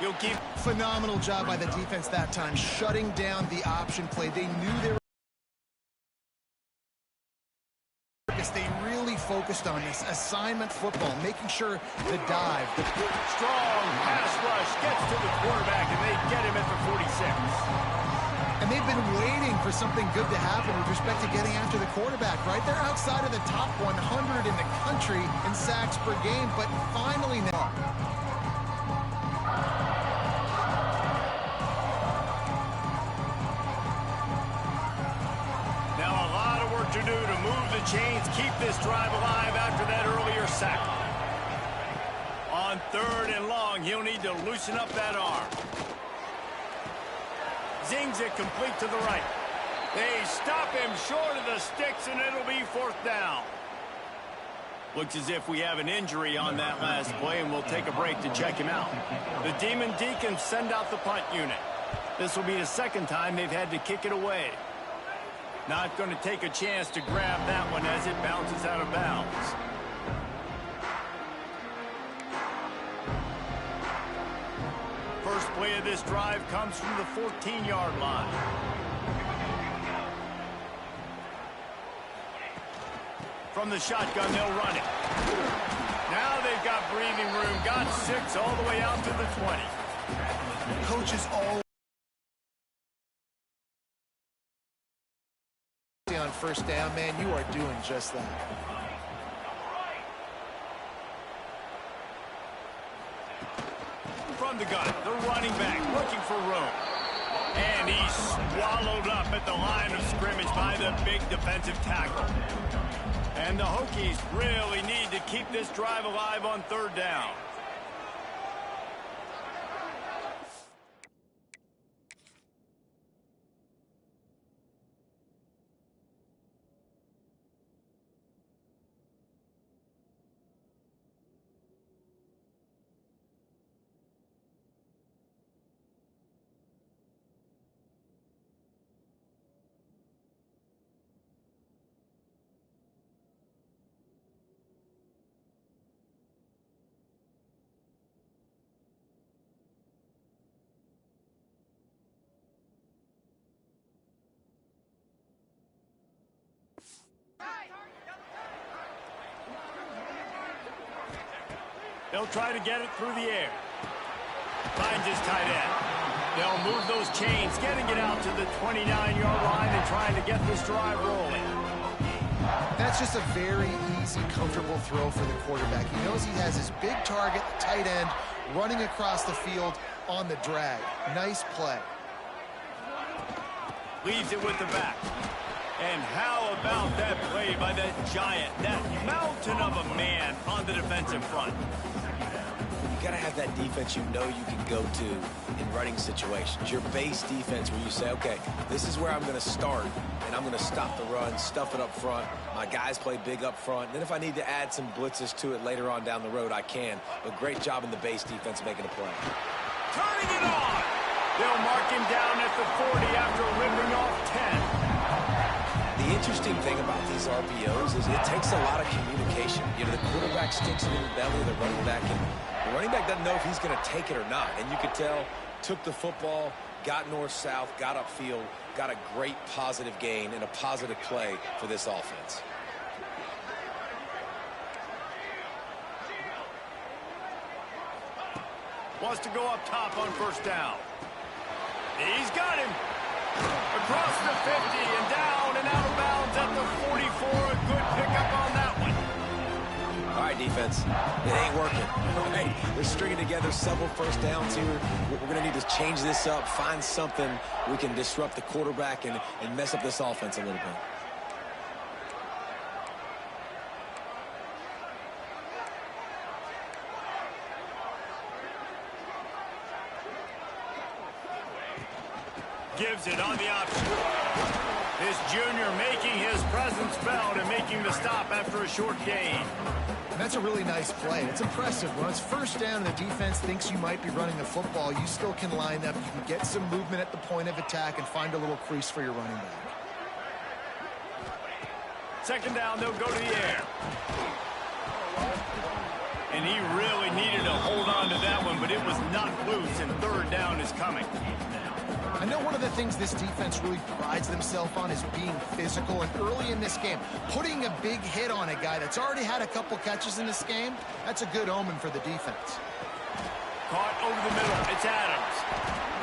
You'll keep. Phenomenal job by the defense that time, shutting down the option play. They knew they were. They really focused on this assignment football, making sure the dive. Strong pass rush gets to the quarterback, and they get him at the 46. And they've been waiting for something good to happen with respect to getting after the quarterback, right? They're outside of the top 100 in the country in sacks per game, but finally now. Now a lot of work to do to move the chains, keep this drive alive after that earlier sack. On 3rd and long, he'll need to loosen up that arm. Zings it complete to the right. They stop him short of the sticks, and it'll be 4th down. Looks as if we have an injury on that last play, and we'll take a break to check him out. The Demon Deacons send out the punt unit. This will be the 2nd time they've had to kick it away. Not going to take a chance to grab that one as it bounces out of bounds. First play of this drive comes from the 14-yard line. From the shotgun, they'll run it. Now they've got breathing room. Got 6 all the way out to the 20. Coaches all on 1st down, man. You are doing just that. From the gun, the running back looking for room. And he's swallowed up at the line of scrimmage by the big defensive tackle. And the Hokies really need to keep this drive alive on 3rd down. They'll try to get it through the air. Finds his tight end. They'll move those chains, getting it out to the 29-yard line and trying to get this drive rolling. That's just a very easy, comfortable throw for the quarterback. He knows he has his big target, the tight end, running across the field on the drag. Nice play. Leaves it with the back. And how about that play by that giant, that mountain of a man on the defensive front? You got to have that defense you know you can go to in running situations. Your base defense where you say, okay, this is where I'm going to start, and I'm going to stop the run, stuff it up front. My guys play big up front. And then if I need to add some blitzes to it later on down the road, I can. But great job in the base defense making a play. Turning it on! They'll mark him down at the 40 after ripping off 10. The interesting thing about these RPOs is it takes a lot of communication. You know, the quarterback sticks it in the belly of the running back, and the running back doesn't know if he's going to take it or not. And you could tell, took the football, got north-south, got upfield, got a great positive gain and a positive play for this offense. Wants to go up top on 1st down. He's got him. Across the 50 and down and out of bounds at the 44. A good pickup on that one. All right, defense. It ain't working. All right, they're stringing together several 1st downs here. We're going to need to change this up, find something we can disrupt the quarterback and mess up this offense a little bit. Gives it on the option. This junior making his presence felt and making the stop after a short gain. That's a really nice play. It's impressive. When it's 1st down and the defense thinks you might be running the football, you still can line up. You can get some movement at the point of attack and find a little crease for your running back. 2nd down, they'll go to the air. And he really needed to hold on to that one, but it was not loose, and third down is coming. I know one of the things this defense really prides themselves on is being physical, and early in this game, putting a big hit on a guy that's already had a couple catches in this game, that's a good omen for the defense. Caught over the middle. It's Adams.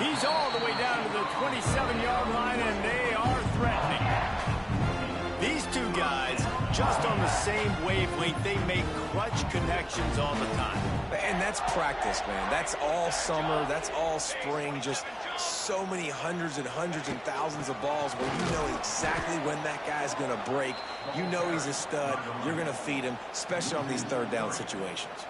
He's all the way down to the 27-yard line, and they are threatening. These two guys, just on the same wavelength, they make clutch connections all the time. And that's practice, man. That's all summer. That's all spring. Just so many hundreds and thousands of balls where you know exactly when that guy's going to break. You know he's a stud. You're going to feed him, especially on these third down situations.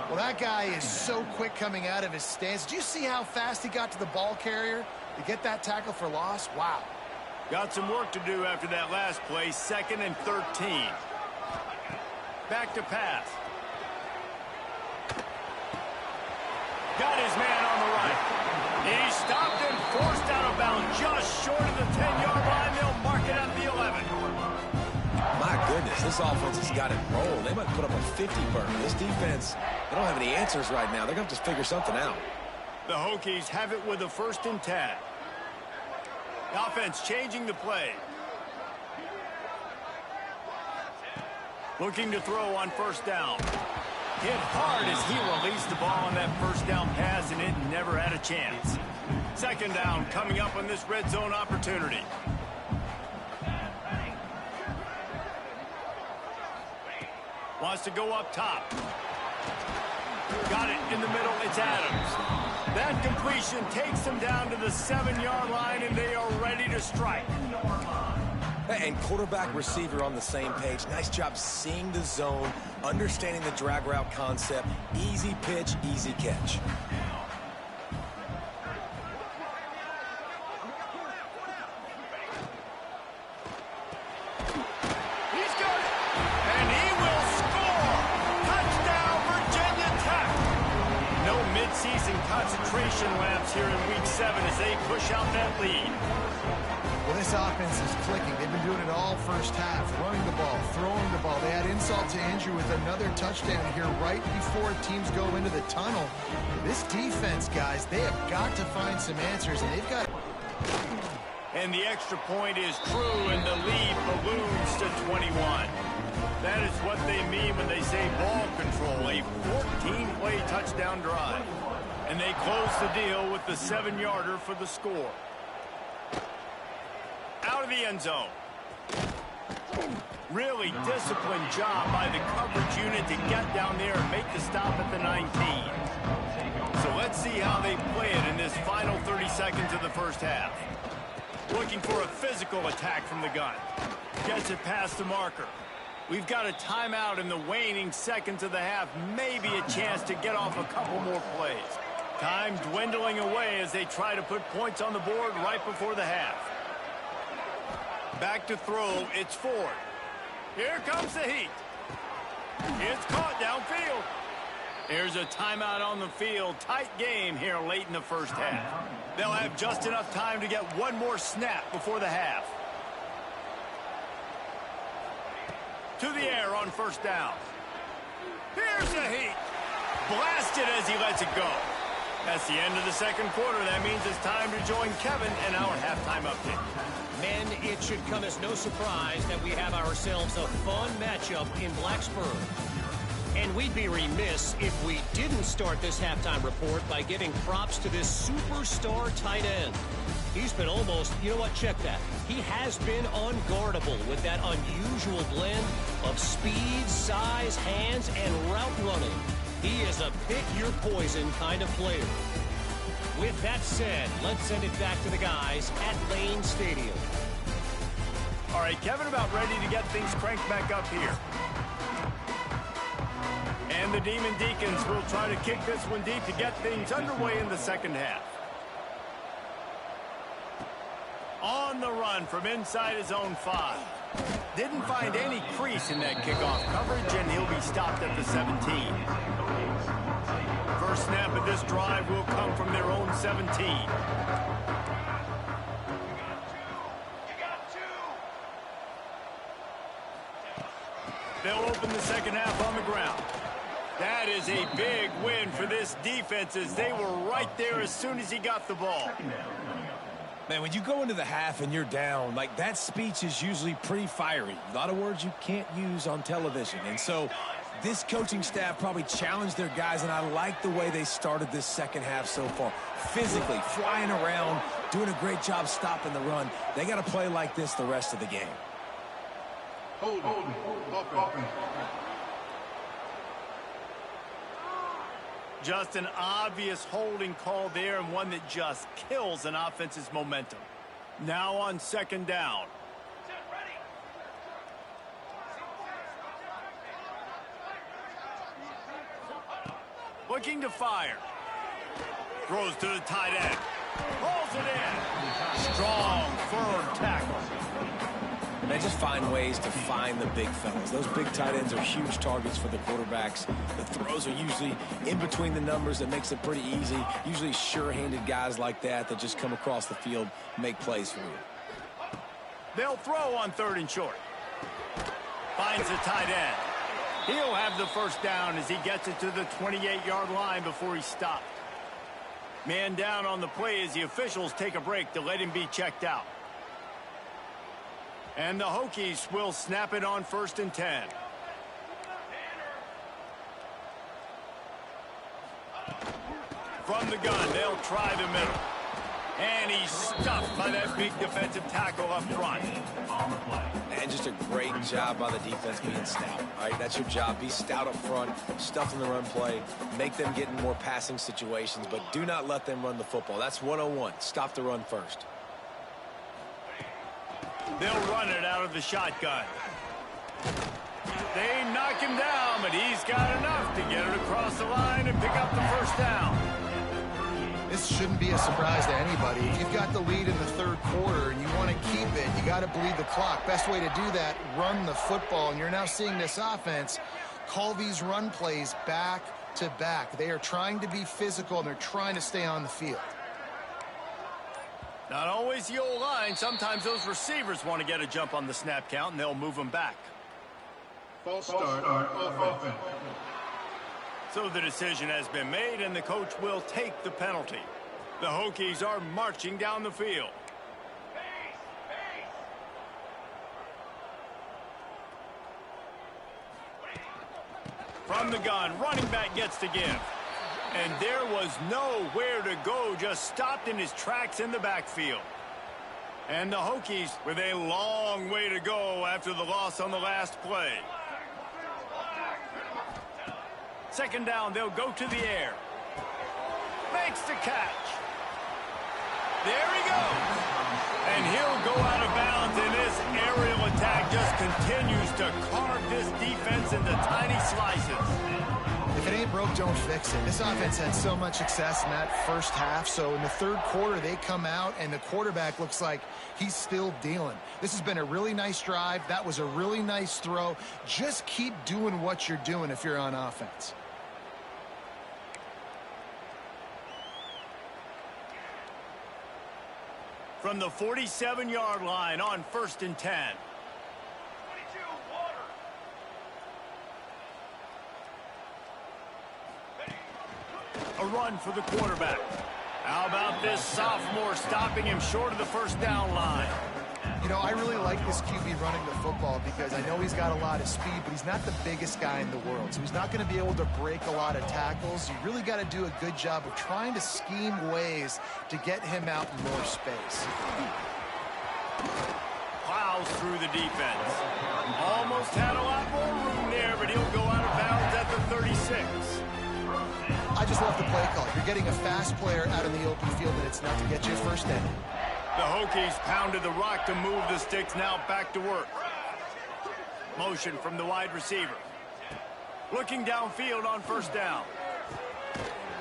Well, that guy is so quick coming out of his stance. Did you see how fast he got to the ball carrier to get that tackle for loss? Wow. Got some work to do after that last play, 2nd and 13. Back to pass. Got his man on the right. He stopped and forced out of bounds just short of the 10-yard line. They'll mark it at the 11. My goodness, this offense has got it rolling. They might put up a 50 burn. This defense, they don't have any answers right now. They're going to have to figure something out. The Hokies have it with a 1st and 10. The offense changing the play. Looking to throw on 1st down. Hit hard as he released the ball on that 1st down pass, and it never had a chance. 2nd down coming up on this red zone opportunity. Wants to go up top. Got it in the middle. It's Adams. That completion takes them down to the 7-yard line, and they are ready to strike. And quarterback receiver on the same page. Nice job seeing the zone, understanding the drag route concept. Easy pitch, easy catch. He's got it. And he will score. Touchdown, Virginia Tech. No midseason concentration laps here in Week 7 as they push out that lead. Well, this offense is clicking. They've been doing it all first half, running the ball, throwing the ball. They add insult to injury with another touchdown here right before teams go into the tunnel. This defense, guys, they have got to find some answers, and they've got... And the extra point is true, and the lead balloons to 21. That is what they mean when they say ball control, a 14-play touchdown drive. And they close the deal with the 7-yarder for the score. Out of the end zone. Really disciplined job by the coverage unit to get down there and make the stop at the 19. So let's see how they play it in this final 30 seconds of the first half. Looking for a physical attack from the gun. Gets it past the marker. We've got a timeout in the waning seconds of the half. Maybe a chance to get off a couple more plays. Time dwindling away as they try to put points on the board right before the half. Back to throw, it's Ford. Here comes the heat. It's caught downfield. There's a timeout on the field. Tight game here late in the first half. They'll have just enough time to get one more snap before the half. To the air on 1st down. Here's the heat. Blasted as he lets it go. That's the end of the 2nd quarter. That means it's time to join Kevin and our halftime update. Men, it should come as no surprise that we have ourselves a fun matchup in Blacksburg. And we'd be remiss if we didn't start this halftime report by giving props to this superstar tight end. He's been almost, you know what, check that. He has been unguardable with that unusual blend of speed, size, hands, and route running. He is a pick-your-poison kind of player. With that said, let's send it back to the guys at Lane Stadium. All right, Kevin, about ready to get things cranked back up here. And the Demon Deacons will try to kick this one deep to get things underway in the 2nd half. On the run from inside his own 5. Didn't find any crease in that kickoff coverage, and he'll be stopped at the 17. First snap of this drive will come from their own 17. They'll open the 2nd half on the ground. That is a big win for this defense as they were right there as soon as he got the ball. Man, when you go into the half and you're down, like that speech is usually pretty fiery. A lot of words you can't use on television. And so this coaching staff probably challenged their guys, and I like the way they started this second half so far. Physically, flying around, doing a great job stopping the run. They got to play like this the rest of the game. Hold. Just an obvious holding call there, and one that just kills an offense's momentum. Now on second down. Looking to fire. Throws to the tight end. Pulls it in. Strong, firm tackle. They just find ways to find the big fellas. Those big tight ends are huge targets for the quarterbacks. The throws are usually in between the numbers. That makes it pretty easy. Usually sure-handed guys like that just come across the field, make plays for you. They'll throw on 3rd and short. Finds the tight end. He'll have the first down as he gets it to the 28-yard line before he stopped. Man down on the play as the officials take a break to let him be checked out. And the Hokies will snap it on 1st and 10. From the gun, they'll try the middle. And he's stuffed by that big defensive tackle up front. And just a great job by the defense being stout. All right, that's your job. Be stout up front, stuff in the run play, make them get in more passing situations, but do not let them run the football. That's 101. Stop the run first. They'll run it out of the shotgun. They knock him down, but he's got enough to get it across the line and pick up the first down. This shouldn't be a surprise to anybody. If you've got the lead in the 3rd quarter and you want to keep it, you got to bleed the clock. Best way to do that, run the football. And you're now seeing this offense call these run plays back to back. They are trying to be physical, and they're trying to stay on the field. Not always the old line. Sometimes those receivers want to get a jump on the snap count, and they'll move them back. False start offense. So the decision has been made, and the coach will take the penalty. The Hokies are marching down the field. From the gun, running back gets to give. And there was nowhere to go, just stopped in his tracks in the backfield. And the Hokies with a long way to go after the loss on the last play. Second down, they'll go to the air. Makes the catch. There he goes. And he'll go out of bounds, and this aerial attack just continues to carve this defense into tiny slices. If it ain't broke, don't fix it. This offense had so much success in that first half, so in the 3rd quarter, they come out, and the quarterback looks like he's still dealing. This has been a really nice drive. That was a really nice throw. Just keep doing what you're doing if you're on offense. From the 47-yard line on 1st and 10. A run for the quarterback. How about this sophomore stopping him short of the first down line? You know, I really like this QB running the football because I know he's got a lot of speed, but he's not the biggest guy in the world. So he's not going to be able to break a lot of tackles. You really got to do a good job of trying to scheme ways to get him out in more space. Plows through the defense. Almost had a lot more room there, but he'll go out of bounds at the 36. I just love the play call. You're getting a fast player out in the open field, and it's not to get you a first down. The Hokies pounded the rock to move the sticks, now back to work. Motion from the wide receiver. Looking downfield on first down.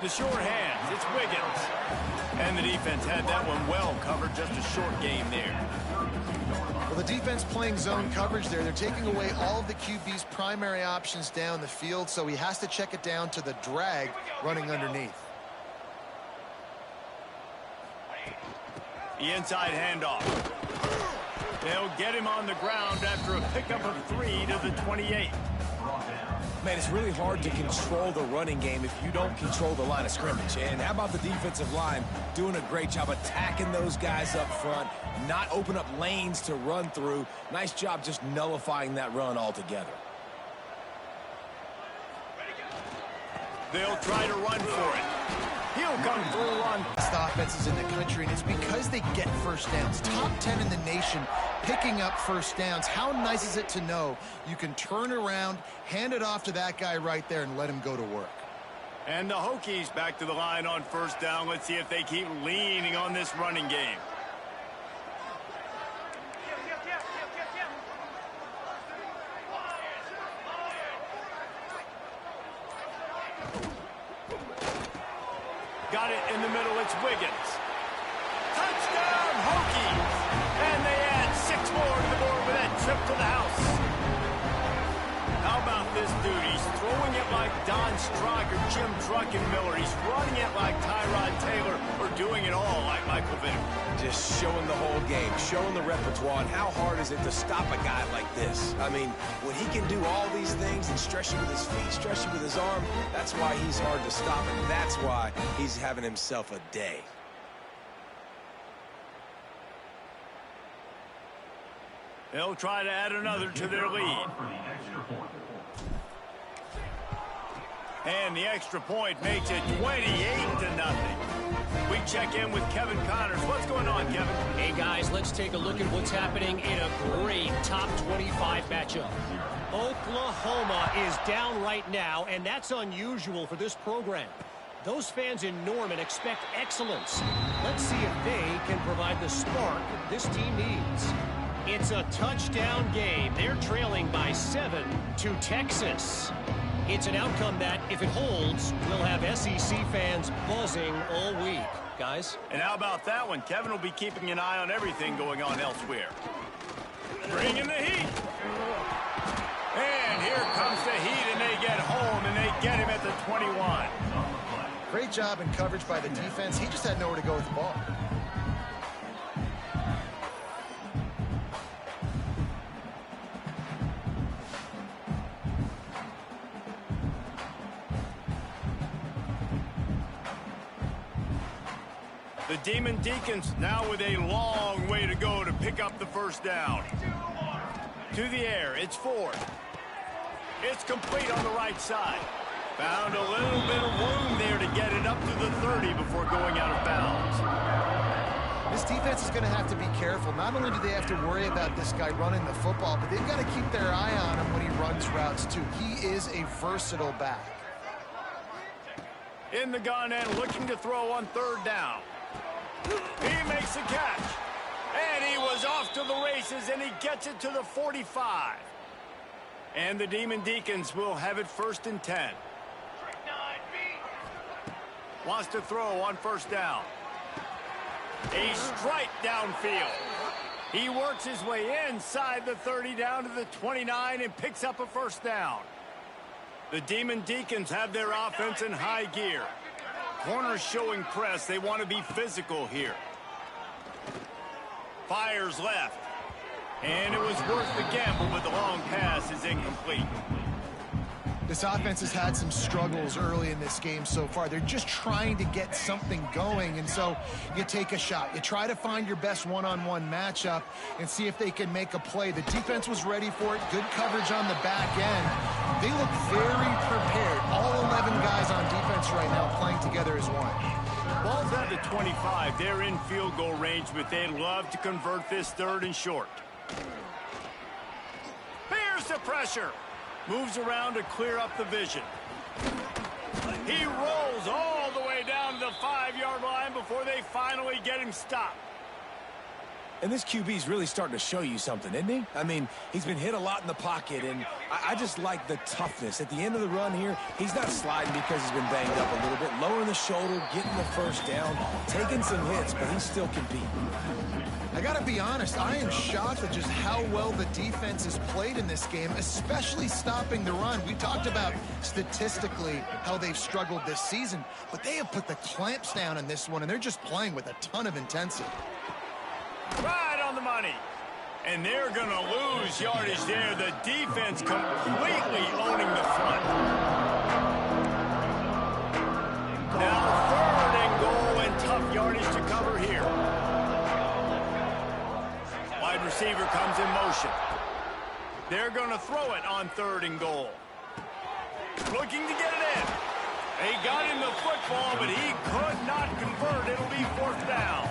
The short hands, it's Wiggins. And the defense had that one well covered, just a short game there. Well, the defense playing zone coverage there. They're taking away all of the QB's primary options down the field, so he has to check it down to the drag running underneath. The inside handoff. They'll get him on the ground after a pickup of 3 to the 28. Man, it's really hard to control the running game if you don't control the line of scrimmage. And how about the defensive line doing a great job attacking those guys up front, not open up lanes to run through. Nice job just nullifying that run altogether. They'll try to run for it. He'll come through on Best offenses in the country, and it's because they get first downs. Top 10 in the nation picking up first downs. How nice is it to know you can turn around, hand it off to that guy right there, and let him go to work. And the Hokies back to the line on first down. Let's see if they keep leaning on this running game. Got it in the middle. It's Wiggins. Touchdown, Hokies! And they add 6 more to the board with that trip to the house. How about this dude? He's throwing it like Don Strock or Jim Druckenmiller. He's running it like Tyrod Taylor, or doing it all like Michael Vick. Just showing the whole game, showing the repertoire, and how hard is it to stop a guy like this? I mean, when he can do all these things and stretch you with his feet, stretch you with his arm, that's why he's hard to stop, and that's why he's having himself a day. They'll try to add another to their lead. And the extra point makes it 28-0. We check in with Kevin Connors. What's going on, Kevin? Hey, guys, let's take a look at what's happening in a great top 25 matchup. Oklahoma is down right now, and that's unusual for this program. Those fans in Norman expect excellence. Let's see if they can provide the spark this team needs. It's a touchdown game. They're trailing by 7 to Texas. It's an outcome that, if it holds, will have SEC fans buzzing all week. Guys? And how about that one? Kevin will be keeping an eye on everything going on elsewhere. Bringing the heat. And here comes the heat, and they get home, and they get him at the 21. Great job in coverage by the defense. He just had nowhere to go with the ball. The Demon Deacons now with a long way to go to pick up the first down. To the air, it's Ford. It's complete on the right side. Found a little bit of room there to get it up to the 30 before going out of bounds. This defense is going to have to be careful. Not only do they have to worry about this guy running the football, but they've got to keep their eye on him when he runs routes too. He is a versatile back. In the gun and looking to throw on third down. He makes the catch. And he was off to the races, and he gets it to the 45. And the Demon Deacons will have it 1st and 10. Wants to throw on first down. A strike downfield. He works his way inside the 30 down to the 29 and picks up a first down. The Demon Deacons have their offense in high gear. Corners showing press. They want to be physical here. Fires left. And it was worth the gamble, but the long pass is incomplete. This offense has had some struggles early in this game so far. They're just trying to get something going, and so you take a shot. You try to find your best one-on-one matchup and see if they can make a play. The defense was ready for it. Good coverage on the back end. They look very prepared. All 11 guys on defense right now playing together as one. Ball's at the 25. They're in field goal range, but they'd love to convert this 3rd and short. Here's the pressure. Moves around to clear up the vision. He rolls all the way down to the 5-yard line before they finally get him stopped. And this QB's really starting to show you something, isn't he? I mean, he's been hit a lot in the pocket, and I just like the toughness. At the end of the run here, he's not sliding because he's been banged up a little bit. Lowering the shoulder, getting the first down, taking some hits, but he's still competing. I got to be honest, I am shocked at just how well the defense has played in this game, especially stopping the run. We talked about statistically how they've struggled this season, but they have put the clamps down in this one, and they're just playing with a ton of intensity. Right on the money. And they're going to lose yardage there. The defense completely owning receiver comes in motion. They're going to throw it on 3rd and goal. Looking to get it in. They got him the football, but he could not convert. It'll be 4th down.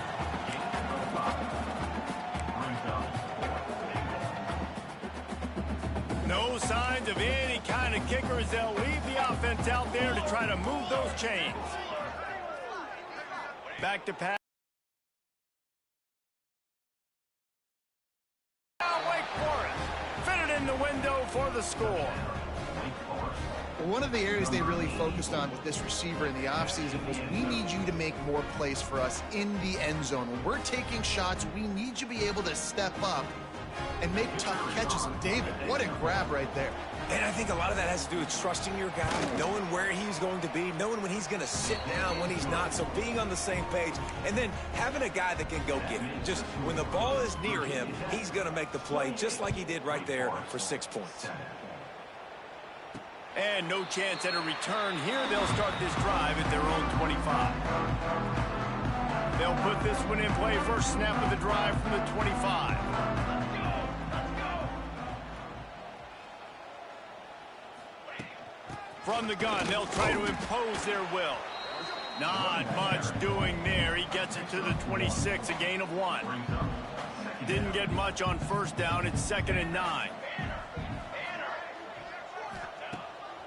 No signs of any kind of kicker as they'll leave the offense out there to try to move those chains. Back to pass. Wake Forest. Fitted in the window for the score. One of the areas they really focused on with this receiver in the offseason was we need you to make more plays for us in the end zone. When we're taking shots, we need you to be able to step up and make tough catches. And David, what a grab right there. And I think a lot of that has to do with trusting your guy, knowing where he's going to be, knowing when he's going to sit down, when he's not. So being on the same page, and then having a guy that can go get it. Just when the ball is near him, he's going to make the play just like he did right there for 6 points. And no chance at a return here. They'll start this drive at their own 25. They'll put this one in play. First snap of the drive from the 25. From the gun, they'll try to impose their will. Not much doing there. He gets it to the 26, a gain of 1. Didn't get much on 1st down. It's 2nd and 9.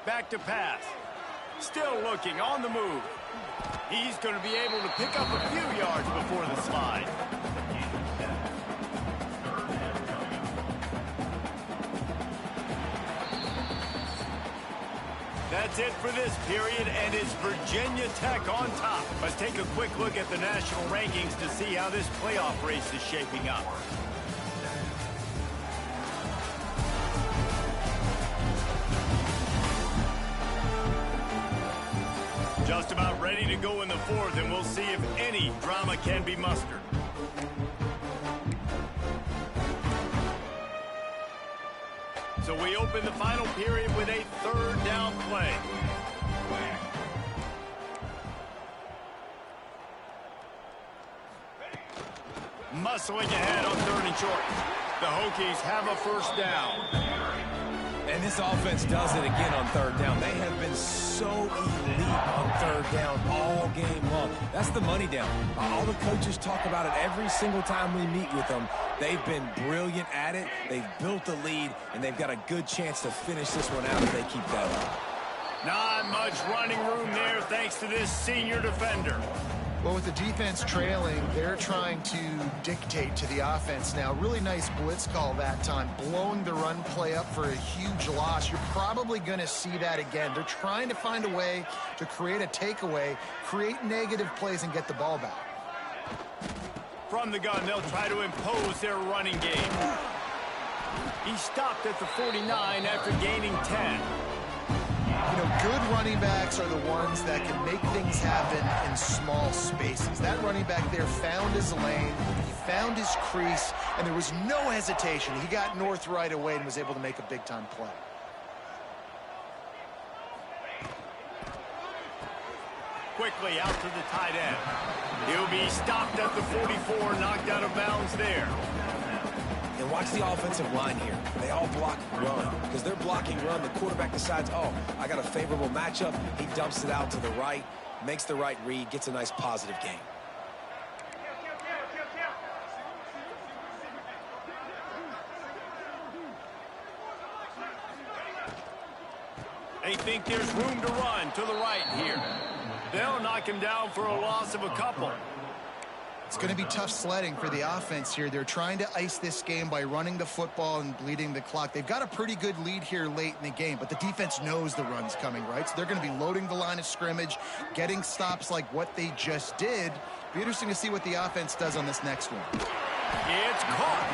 Back to pass. Still looking on the move. He's going to be able to pick up a few yards before the slide. That's it for this period, and it's Virginia Tech on top. Let's take a quick look at the national rankings to see how this playoff race is shaping up. Just about ready to go in the 4th, and we'll see if any drama can be mustered. So we open the final period with a 3rd down play. Muscling ahead on 3rd and short. The Hokies have a 1st down. And this offense does it again on 3rd down. They have been so elite on 3rd down all game long. That's the money down. All the coaches talk about it every single time we meet with them. They've been brilliant at it. They've built the lead, and they've got a good chance to finish this one out if they keep that up. Not much running room there thanks to this senior defender. Well, with the defense trailing, they're trying to dictate to the offense now. Really nice blitz call that time, blowing the run play up for a huge loss. You're probably going to see that again. They're trying to find a way to create a takeaway, create negative plays, and get the ball back. From the gun, they'll try to impose their running game. He stopped at the 49 after gaining 10. You know, good running backs are the ones that can make things happen in small spaces. That running back there found his lane, he found his crease, and there was no hesitation. He got north right away and was able to make a big-time play. Quickly out to the tight end. He'll be stopped at the 44, knocked out of bounds there. And watch the offensive line here. They all block run. Because they're blocking run, the quarterback decides, oh, I got a favorable matchup. He dumps it out to the right, makes the right read, gets a nice positive gain. They think there's room to run to the right here. They'll knock him down for a loss of a couple. It's going to be tough sledding for the offense here. They're trying to ice this game by running the football and bleeding the clock. They've got a pretty good lead here late in the game, but the defense knows the run's coming, right? So they're going to be loading the line of scrimmage, getting stops like what they just did. Be interesting to see what the offense does on this next one. It's caught.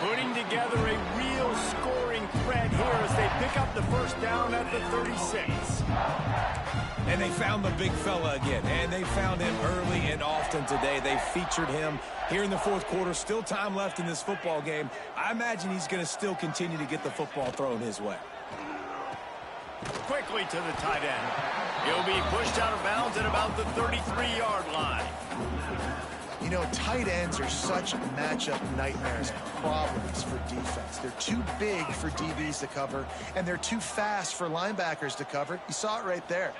Putting together a real scoring threat here as they pick up the 1st down at the 36. And they found the big fella again, and they found him early and often today. They featured him here in the 4th quarter. Still time left in this football game. I imagine he's going to still continue to get the football thrown his way. Quickly to the tight end. He'll be pushed out of bounds at about the 33-yard line. You know, tight ends are such matchup nightmares, problems for defense. They're too big for DBs to cover, and they're too fast for linebackers to cover. You saw it right there.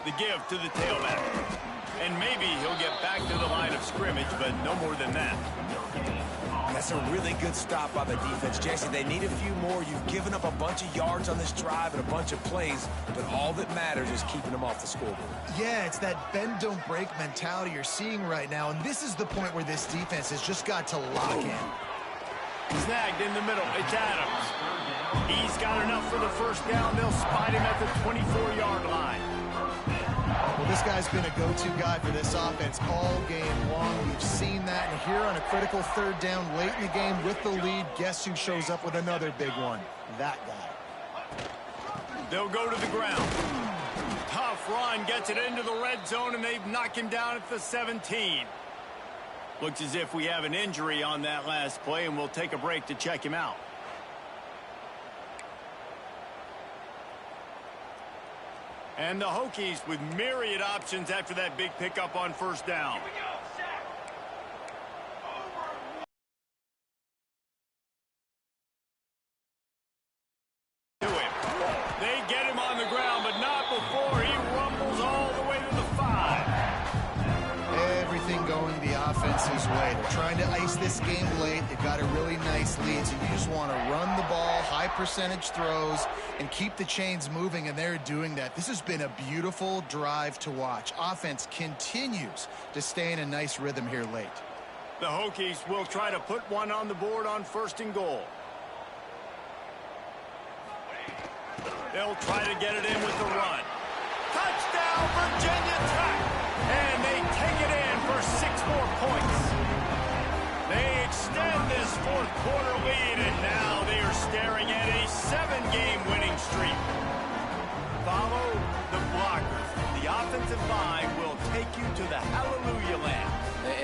The give to the tailback. And maybe he'll get back to the line of scrimmage, but no more than that. That's a really good stop by the defense. Jesse, they need a few more. You've given up a bunch of yards on this drive and a bunch of plays, but all that matters is keeping them off the scoreboard. Yeah, it's that bend, don't break mentality you're seeing right now, and this is the point where this defense has just got to lock in. Snagged in the middle. It's Adams. He's got enough for the first down. They'll spot him at the 24-yard line. Well, this guy's been a go-to guy for this offense all game long. We've seen that, and here on a critical third down late in the game with the lead, guess who shows up with another big one? That guy. They'll go to the ground. Tough run, gets it into the red zone, and they've knocked him down at the 17. Looks as if we have an injury on that last play, and we'll take a break to check him out. And the Hokies with myriad options after that big pickup on first down. They get him on the ground, but not before he rumbles all the way to the 5. Everything going the offense's way. They're trying to ice this game late. They've got a really nice lead, so you just want to run the ball, high percentage throws, and keep the chains moving, and they're doing that. This has been a beautiful drive to watch. Offense continues to stay in a nice rhythm here late. The Hokies will try to put one on the board on first and goal. They'll try to get it in with the run. Touchdown, Virginia Tech! And they take it in for 6 more points. They extend this fourth quarter lead, and now they are staring at a 7-game winning streak. Follow the blockers. The offensive line will take you to the hallelujah land.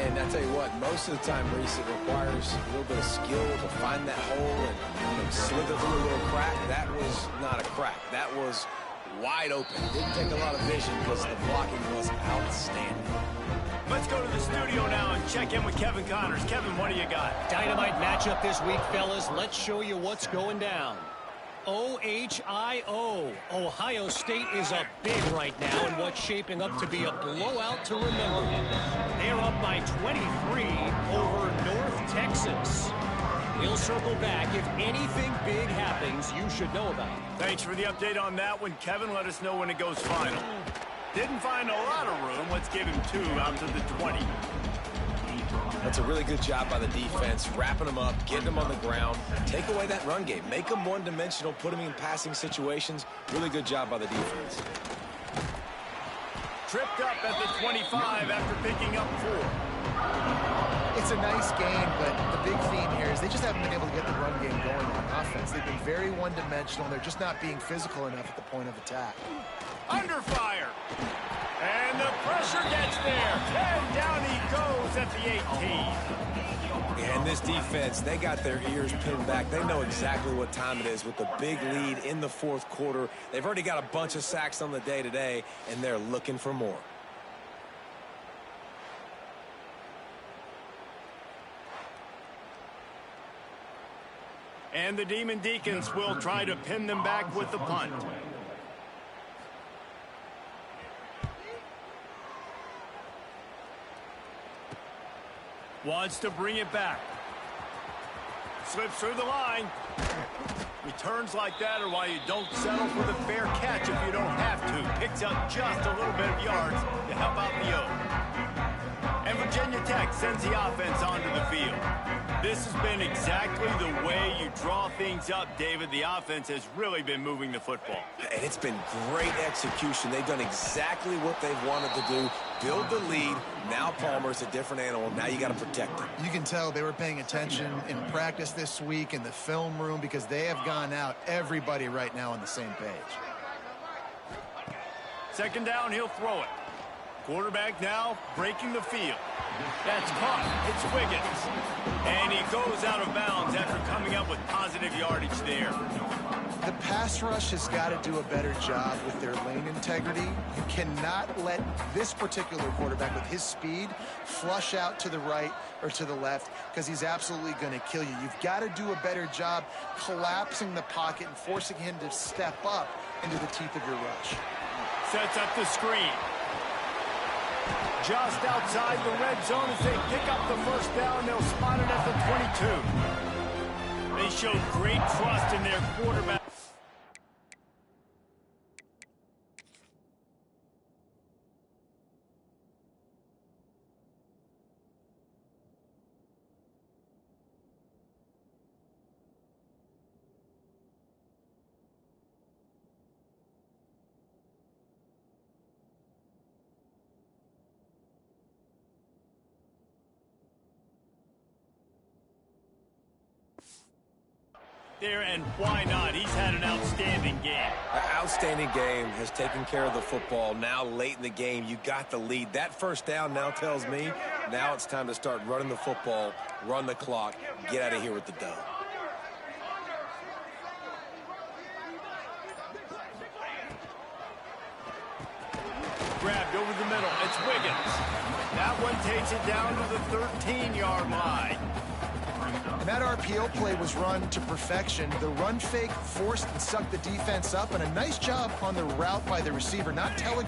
And I tell you what, most of the time, Reese, it requires a little bit of skill to find that hole and slither through a little crack. That was not a crack. That was wide open. Didn't take a lot of vision because the blocking was outstanding. Let's go to the studio now and check in with Kevin Connors. Kevin, what do you got? Dynamite matchup this week, fellas. Let's show you what's going down. OHIO. Ohio State is up big right now in what's shaping up to be a blowout to remember. They're up by 23 over North Texas. We'll circle back. If anything big happens, you should know about it. Thanks for the update on that one, Kevin. Let us know when it goes final. Didn't find a lot of room. Let's give him 2 out to the 20. That's a really good job by the defense, wrapping them up, getting them on the ground, take away that run game, make them one-dimensional, put them in passing situations. Really good job by the defense. Tripped up at the 25 after picking up 4. It's a nice game, but the big theme here is they just haven't been able to get the run game going on offense. They've been very one-dimensional. They're just not being physical enough at the point of attack. Under fire. And the pressure gets there. And down he goes at the 18. And this defense, they got their ears pinned back. They know exactly what time it is with the big lead in the fourth quarter. They've already got a bunch of sacks on the day today, and they're looking for more. And the Demon Deacons will try to pin them back with the punt. Wants to bring it back. Slips through the line. Returns like that are why you don't settle for the fair catch if you don't have to. Picks up just a little bit of yards to help out the O. And Virginia Tech sends the offense onto the field. This has been exactly the way you draw things up, David. The offense has really been moving the football. And it's been great execution. They've done exactly what they've wanted to do. Build the lead. Now Palmer's a different animal. Now you got to protect him. You can tell they were paying attention in practice this week in the film room because they have gone out, everybody right now on the same page. Second down, he'll throw it. Quarterback now breaking the field. That's caught. It's Wiggins. And he goes out of bounds after coming up with positive yardage there. The pass rush has got to do a better job with their lane integrity. You cannot let this particular quarterback with his speed flush out to the right or to the left, because he's absolutely going to kill you. You've got to do a better job collapsing the pocket and forcing him to step up into the teeth of your rush. Sets up the screen. Just outside the red zone as they pick up the first down. They'll spot it at the 22. They showed great trust in their quarterback. There, and why not? He's had an outstanding game. An outstanding game, has taken care of the football. Now late in the game, you got the lead. That first down now tells me now it's time to start running the football, run the clock, get out of here with the dub. Grabbed over the middle. It's Wiggins. That one takes it down to the 13-yard line. And that RPO play was run to perfection. The run fake forced and sucked the defense up, and a nice job on the route by the receiver, not telling.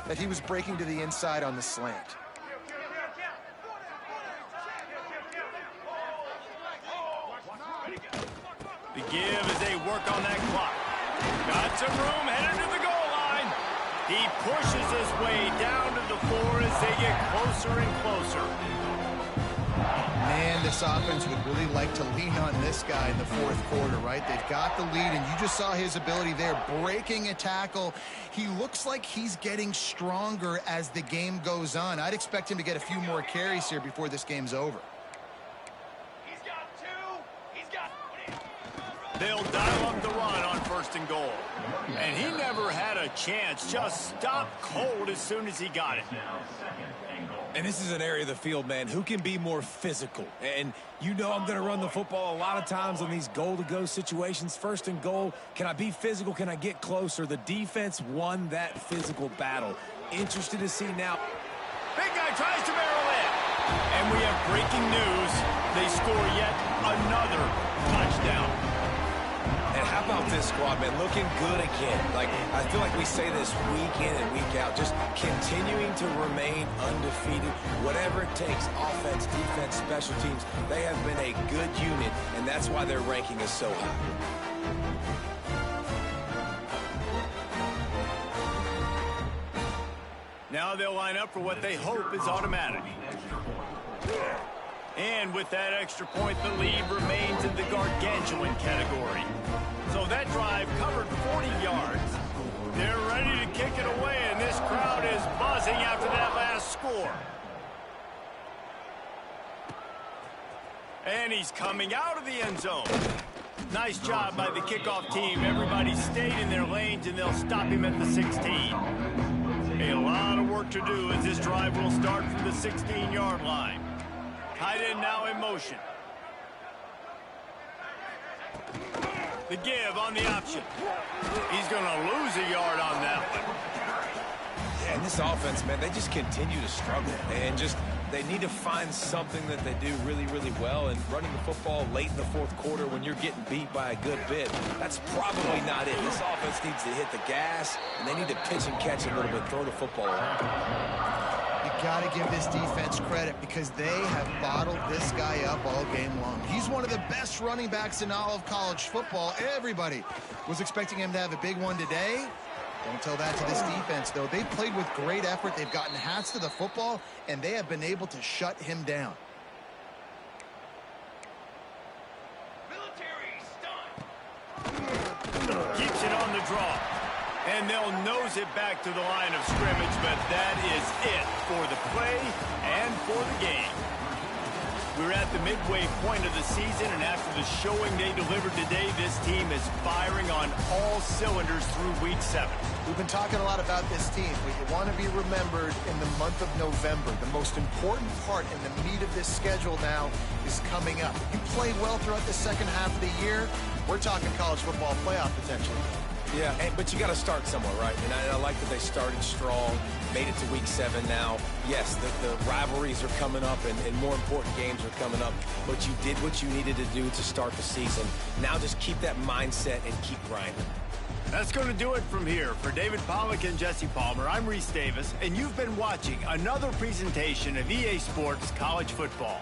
That he was breaking to the inside on the slant. The give as they work on that clock. Got some room, headed to the goal line. He pushes his way down to the floor as they get closer and closer. Man, this offense would really like to lean on this guy in the fourth quarter, right? They've got the lead, and you just saw his ability there, breaking a tackle. He looks like he's getting stronger as the game goes on. I'd expect him to get a few more carries here before this game's over. They'll dial up the run on 1st and goal. And he never had a chance, just stopped cold as soon as he got it. And this is an area of the field, man, who can be more physical. And you know I'm going to run the football a lot of times on these goal-to-go situations. 1st and goal, can I be physical? Can I get closer? The defense won that physical battle. Interested to see now. Big guy tries to barrel in. And we have breaking news. They score yet another touchdown. And how about this squad, man? Looking good again. Like, I feel like we say this week in and week out, just continuing to remain undefeated. Whatever it takes, offense, defense, special teams, they have been a good unit, and that's why their ranking is so high. Now they'll line up for what they hope is automatic. And with that extra point, the lead remains in the gargantuan category. So that drive covered 40 yards. They're ready to kick it away, and this crowd is buzzing after that last score. And he's coming out of the end zone. Nice job by the kickoff team. Everybody stayed in their lanes, and they'll stop him at the 16. A lot of work to do as this drive will start from the 16-yard line. Tight end now in motion. The give on the option. He's going to lose a yard on that one. Yeah, and this offense, man, they just continue to struggle. And just They need to find something that they do really, really well, and running the football late in the fourth quarter when you're getting beat by a good bit, that's probably not it. This offense needs to hit the gas, and they need to pitch and catch a little bit, throw the football around. You got to give this defense credit because they have bottled this guy up all game long. He's one of the best running backs in all of college football. Everybody was expecting him to have a big one today. Don't tell that to this defense, though. They've played with great effort. They've gotten hats to the football, and they have been able to shut him down. Keeps it on the draw. And they'll nose it back to the line of scrimmage, but that is it for the play and for the game. We're at the midway point of the season, and after the showing they delivered today, this team is firing on all cylinders through week 7. We've been talking a lot about this team, but you want to be remembered in the month of November. The most important part and the meat of this schedule now is coming up. If you play well throughout the second half of the year, we're talking college football playoff potential. Yeah, but you got to start somewhere, right? And I like that they started strong, made it to week 7 now. Yes, the rivalries are coming up, and more important games are coming up, but you did what you needed to do to start the season. Now just keep that mindset and keep grinding. That's going to do it from here. For David Pollack and Jesse Palmer, I'm Reese Davis, and you've been watching another presentation of EA Sports College Football.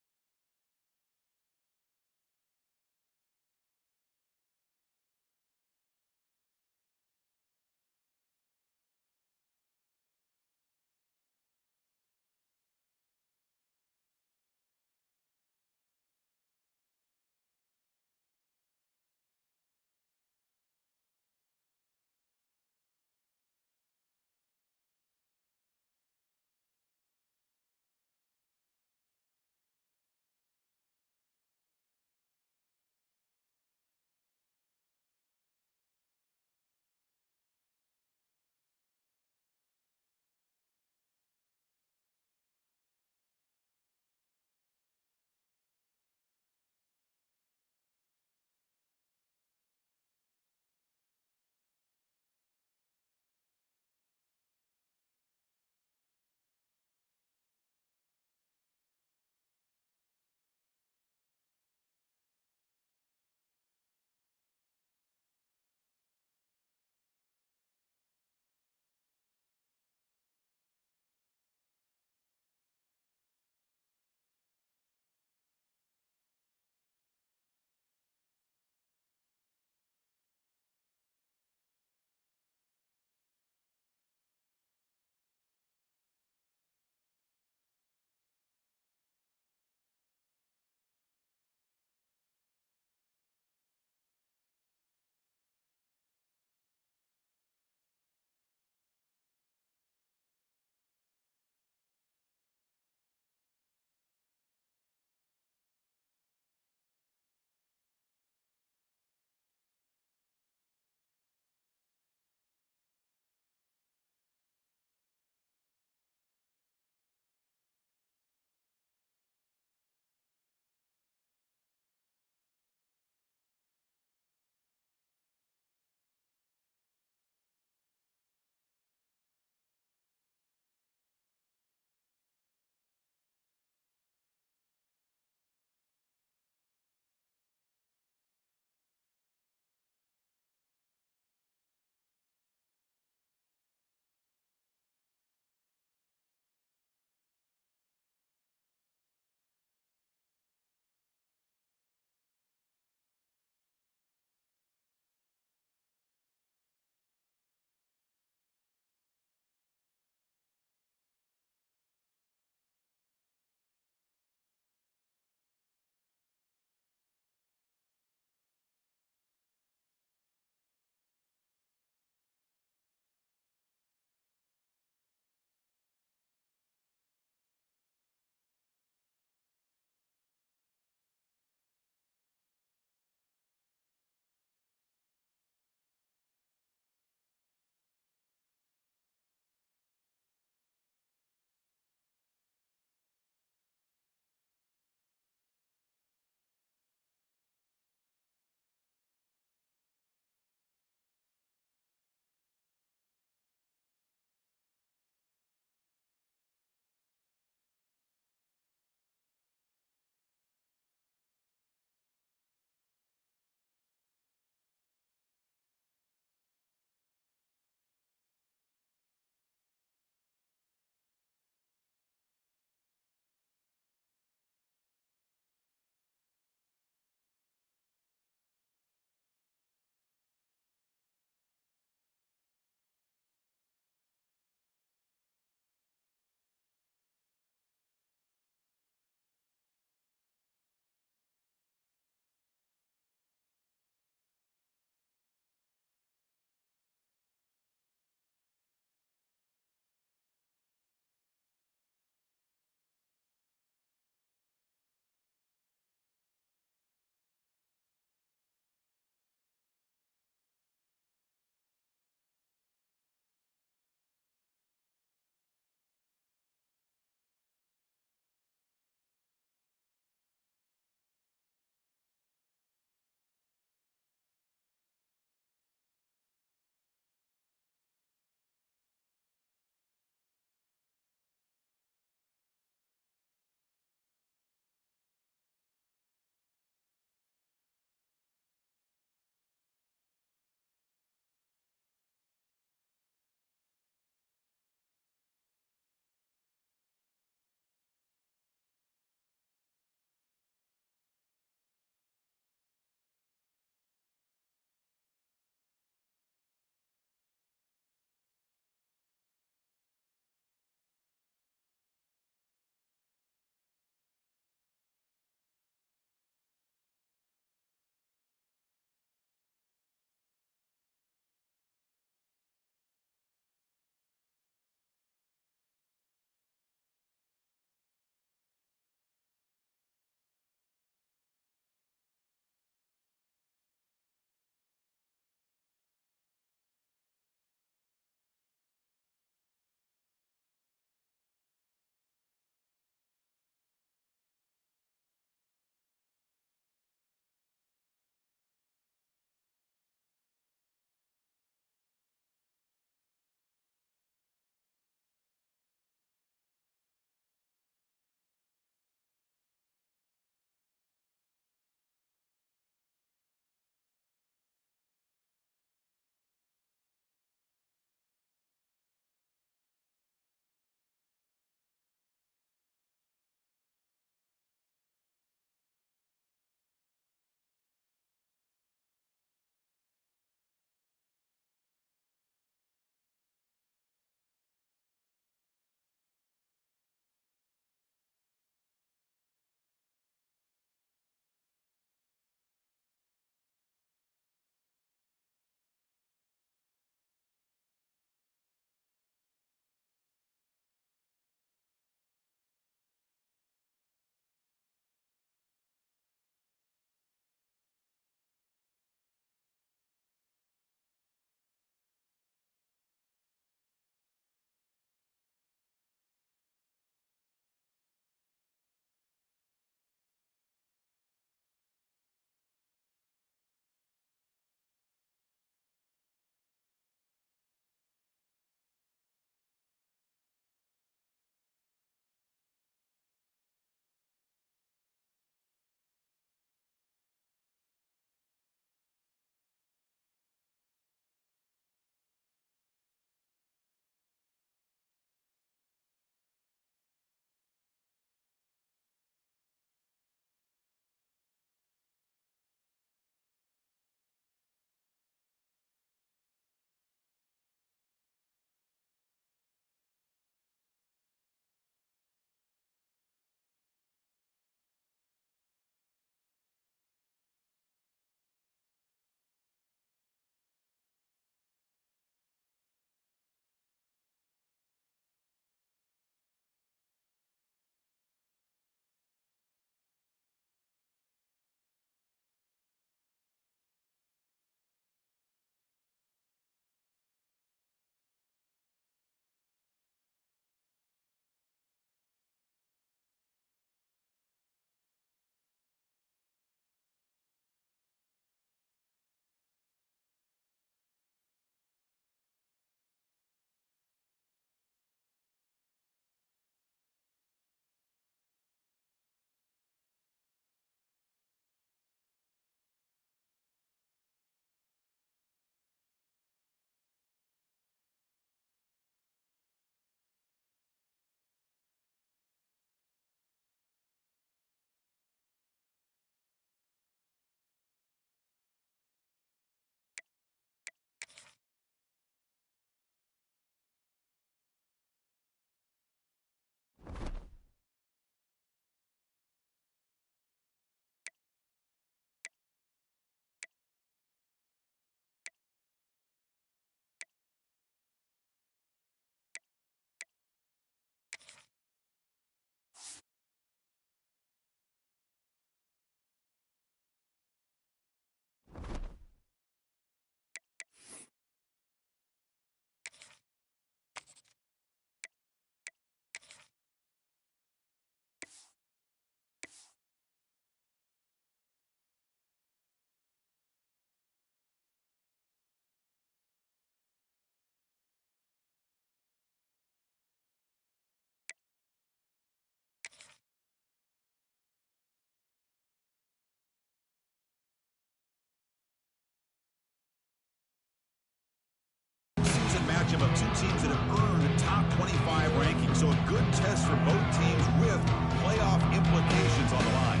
good test for both teams with playoff implications on the line.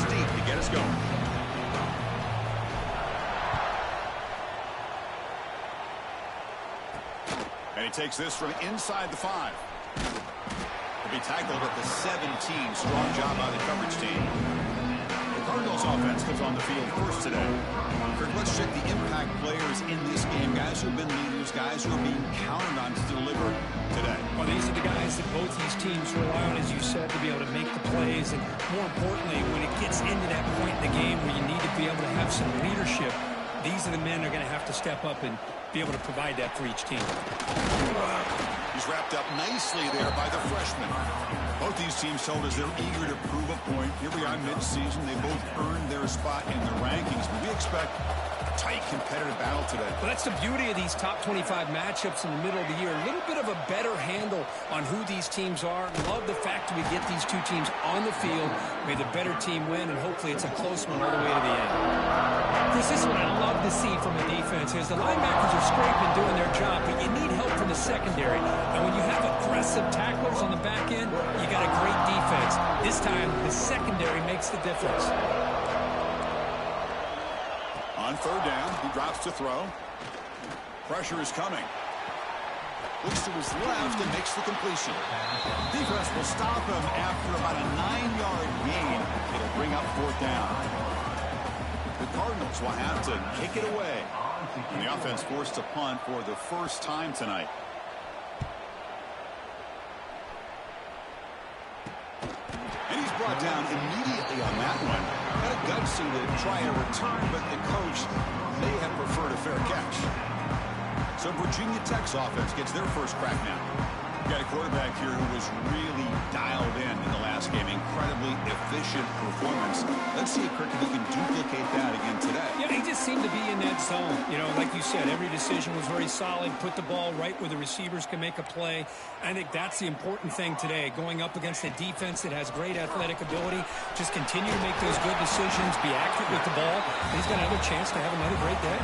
Deep to get us going. And he takes this from inside the 5. He'll be tackled at the 17. Strong job by the coverage team. The Cardinals offense comes on the field first today. Kirk, let's check the impact players in this game. Guys who have been leaders, guys who are being counted on to deliver today. Well, these are the guys that both these teams rely on, as you said, to be able to make the plays. And more importantly, when it gets into that point in the game where you need to be able to have some leadership, these are the men that are going to have to step up and be able to provide that for each team. He's wrapped up nicely there by the freshman. Both these teams told us they're eager to prove a point. Here we are mid-season. They both earned their spot in the rankings, but we expect a tight competitive battle today. Well, that's the beauty of these top 25 matchups in the middle of the year. A little bit of a better handle on who these teams are. Love the fact that we get these two teams on the field. May the better team win, and hopefully it's a close one all the way to the end. Chris, this is what I love to see from a defense is the linebackers are scraping, doing their job, but you need help from the secondary. And when you have aggressive tacklers on the back end, you got a great defense. This time, the secondary makes the difference. On third down, he drops to throw. Pressure is coming. Looks to his left and makes the completion. Defense will stop him after about a 9-yard gain. It'll bring up fourth down. The Cardinals will have to kick it away. And the offense forced to punt for the first time tonight. And he's brought down immediately on that one. Had a gutsy to try a return, but the coach may have preferred a fair catch. So Virginia Tech's offense gets their first crack now. Got a quarterback here who was really dialed in the last game. Incredibly efficient performance. Let's see if Kirk if he can duplicate that again today. Yeah, he just seemed to be in that zone. You know, like you said, every decision was very solid. Put the ball right where the receivers can make a play. I think that's the important thing today. Going up against a defense that has great athletic ability, just continue to make those good decisions, be accurate with the ball. He's got another chance to have another great day.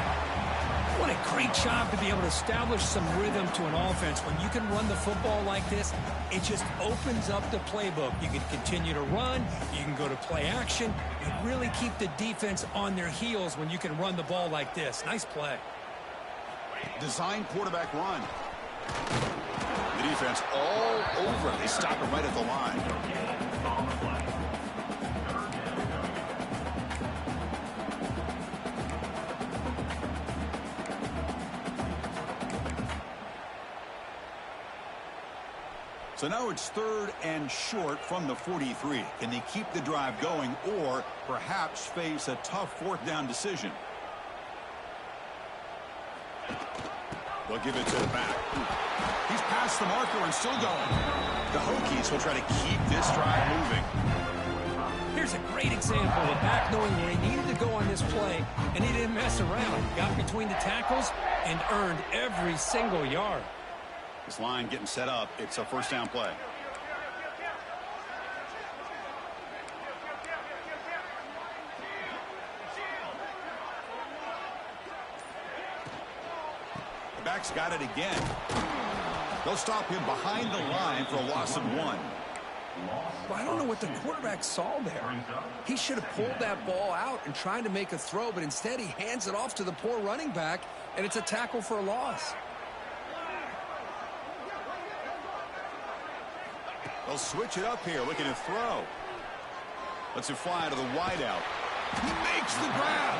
What a great job to be able to establish some rhythm to an offense. When you can run the football like this, it just opens up the playbook. You can continue to run. You can go to play action. You really keep the defense on their heels when you can run the ball like this. Nice play. Design quarterback run. The defense all over. They stop him right at the line. So now it's third and short from the 43. Can they keep the drive going or perhaps face a tough fourth down decision? They'll give it to the back. He's past the marker and still going. The Hokies will try to keep this drive moving. Here's a great example of back knowing where he needed to go on this play, and he didn't mess around. Got between the tackles and earned every single yard. This line getting set up. It's a first down play. The back's got it again. They'll stop him behind the line for a loss of 1. Well, I don't know what the quarterback saw there. He should have pulled that ball out and tried to make a throw, but instead he hands it off to the poor running back, and it's a tackle for a loss. They'll switch it up here, looking to throw. Lets it fly to the wideout. He makes the grab.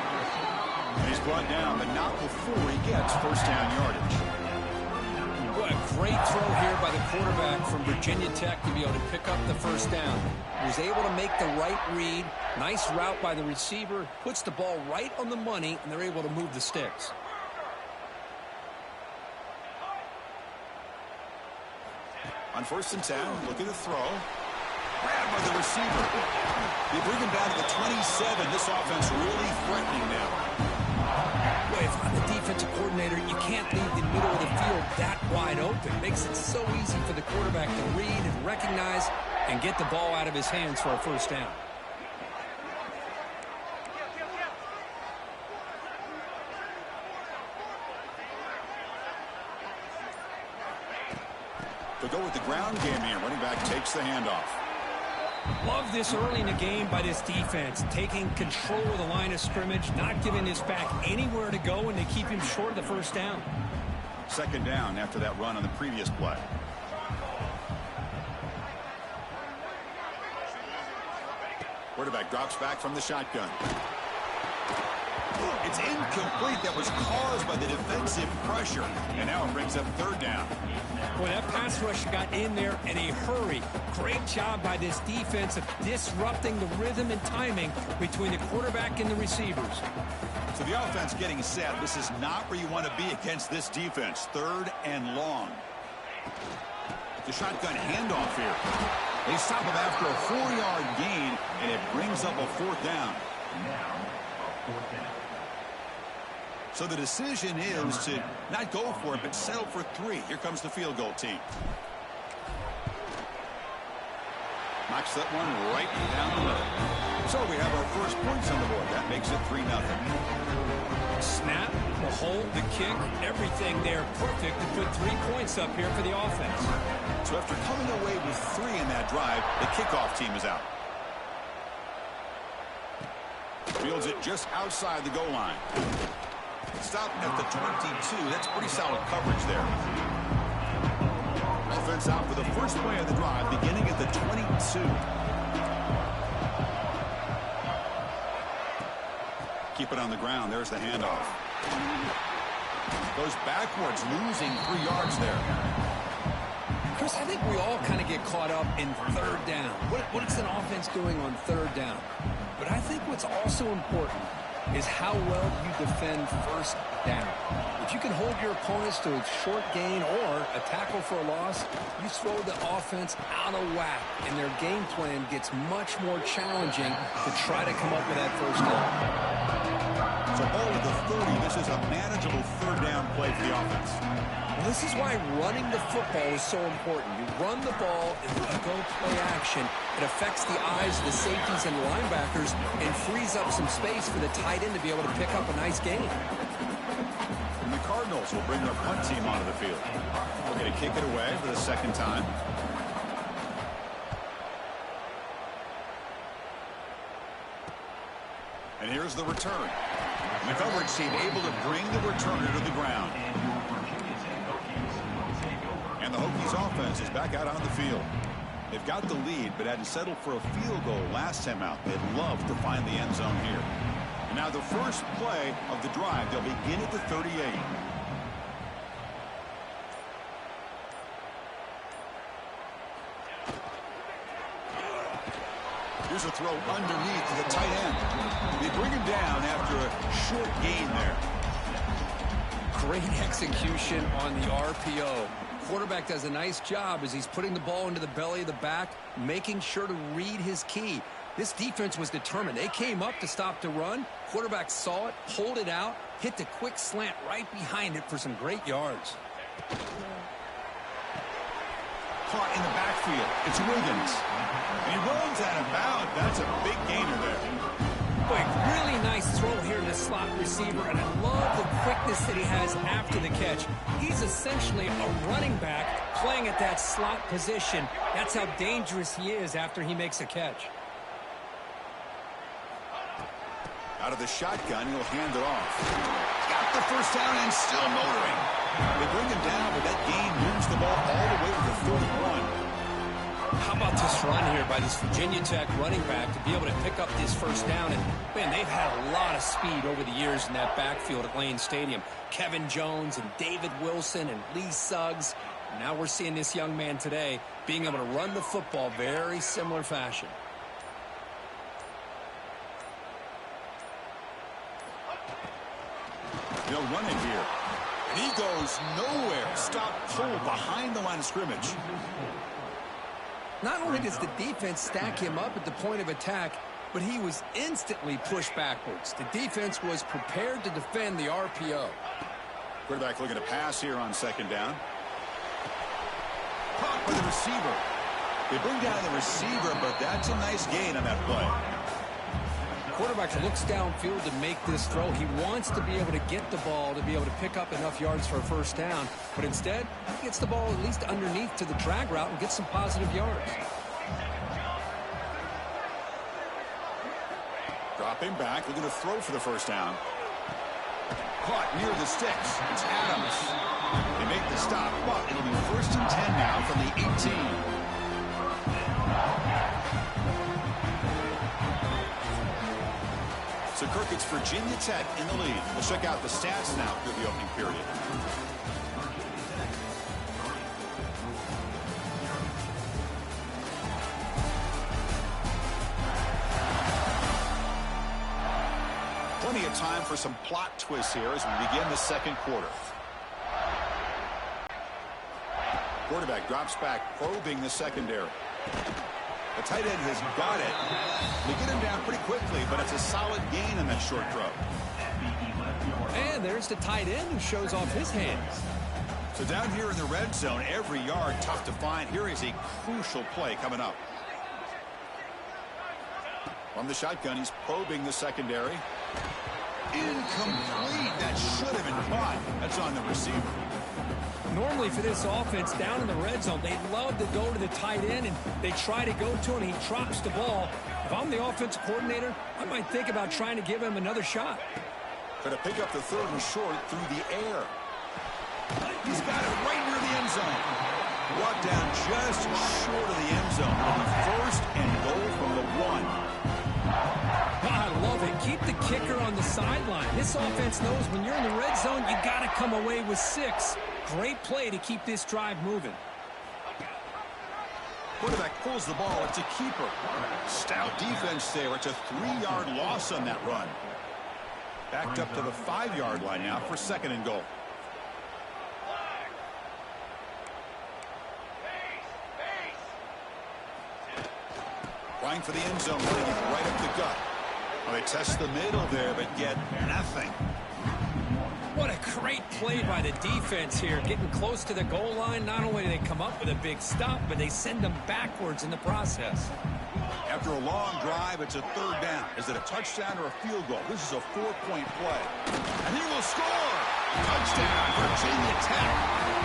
And he's brought down, but not before he gets first down yardage. What a great throw here by the quarterback from Virginia Tech to be able to pick up the first down. He was able to make the right read. Nice route by the receiver. Puts the ball right on the money, and they're able to move the sticks. On 1st and 10, looking to throw. Grab by the receiver. They bring him down to the 27. This offense really threatening now. Boy, if I'm the defensive coordinator, you can't leave the middle of the field that wide open. Makes it so easy for the quarterback to read and recognize and get the ball out of his hands for a first down. They'll go with the ground game here. Running back takes the handoff. Love this early in the game by this defense, taking control of the line of scrimmage, not giving this back anywhere to go, and they keep him short of the first down. 2nd down after that run on the previous play. Quarterback drops back from the shotgun. It's incomplete. That was caused by the defensive pressure. And now it brings up 3rd down. Boy, that pass rush got in there in a hurry. Great job by this defense of disrupting the rhythm and timing between the quarterback and the receivers. So the offense getting set. This is not where you want to be against this defense. 3rd and long. The shotgun handoff here. They stop him after a 4-yard gain, and it brings up a 4th down. So the decision is to not go for it, but settle for 3. Here comes the field goal team. Knocks that one right down the middle. So we have our first points on the board. That makes it 3-0. Snap, the hold, the kick, everything there perfect to put 3 points up here for the offense. So after coming away with 3 in that drive, the kickoff team is out. Fields it just outside the goal line. Stopping at the 22. That's pretty solid coverage there. Offense out for the first play of the drive, beginning at the 22. Keep it on the ground. There's the handoff. Goes backwards, losing 3 yards there. Chris, I think we all kind of get caught up in 3rd down. What is an offense doing on 3rd down? But I think what's also important is how well you defend 1st down. If you can hold your opponents to a short gain or a tackle for a loss, you throw the offense out of whack, and their game plan gets much more challenging to try to come up with that first down. So all of the 30, this is a manageable 3rd down play for the offense. Well, this is why running the football is so important. You run the ball and you go play action. It affects the eyes of the safeties and linebackers and frees up some space for the tight end to be able to pick up a nice gain. And the Cardinals will bring their punt team onto the field. We're going to kick it away for the 2nd time. And here's the return. And the coverage team able to bring the returner to the ground. And the Hokies offense is back out on the field. They've got the lead, but hadn't settled for a field goal last time out. They'd love to find the end zone here. And now the first play of the drive, they'll begin at the 38. Here's a throw underneath to the tight end. They bring him down after a short gain there. Great execution on the RPO. Quarterback does a nice job as he's putting the ball into the belly of the back, making sure to read his key. This defense was determined. They came up to stop the run. Quarterback saw it, pulled it out, hit the quick slant right behind it for some great yards. Caught in the backfield. It's Wiggins. And he runs out of bounds. That's a big gainer there. Boy, really nice throw here to a slot receiver, and I love the quickness that he has after the catch. He's essentially a running back playing at that slot position. That's how dangerous he is after he makes a catch. Out of the shotgun, he'll hand it off. Got the first down and still motoring. They bring him down, but that gain moves the ball all the way to the 31. How about this run here by this Virginia Tech running back to be able to pick up this first down? And, man, they've had a lot of speed over the years in that backfield at Lane Stadium. Kevin Jones and David Wilson and Lee Suggs. Now we're seeing this young man today being able to run the football very similar fashion. They'll run it here. And he goes nowhere. Stop pull behind the line of scrimmage. Not only does the defense stack him up at the point of attack, but he was instantly pushed backwards. The defense was prepared to defend the RPO. Quarterback looking to pass here on second down. Caught by the receiver. They bring down the receiver, but that's a nice gain on that play. Quarterback looks downfield to make this throw. He wants to be able to get the ball to be able to pick up enough yards for a first down, but instead he gets the ball at least underneath to the drag route and gets some positive yards. Dropping back, looking to throw for the first down. Caught near the sticks. It's Adams. They make the stop, but it'll be first and 10 now from the 18. So, Kirk, it's Virginia Tech in the lead. We'll check out the stats now through the opening period. Plenty of time for some plot twists here as we begin the second quarter. Quarterback drops back, probing the secondary. The tight end has got it. They get him down pretty quickly, but it's a solid gain on that short throw. And there's the tight end who shows off his hands. So down here in the red zone, every yard tough to find. Here is a crucial play coming up. From the shotgun, he's probing the secondary. Incomplete. That should have been caught. That's on the receiver. Normally for this offense down in the red zone, they love to go to the tight end, and they try to go to him, and he drops the ball. If I'm the offensive coordinator, I might think about trying to give him another shot. Going to pick up the third and short through the air. He's got it right near the end zone. Brought down just short of the end zone. It'll be first and goal from the 1. I love it. Keep the kicker on the sideline. This offense knows when you're in the red zone, you got to come away with 6. Great play to keep this drive moving. Quarterback pulls the ball. It's a keeper. Stout defense there. It's a 3-yard loss on that run. Backed up to the 5-yard line now for second and goal. Trying for the end zone, putting it right up the gut. Well, they test the middle there, but get nothing. What a great play by the defense here. Getting close to the goal line, not only do they come up with a big stop, but they send them backwards in the process. After a long drive, it's a third down. Is it a touchdown or a field goal? This is a 4-point play. And he will score! Touchdown, Virginia Tech!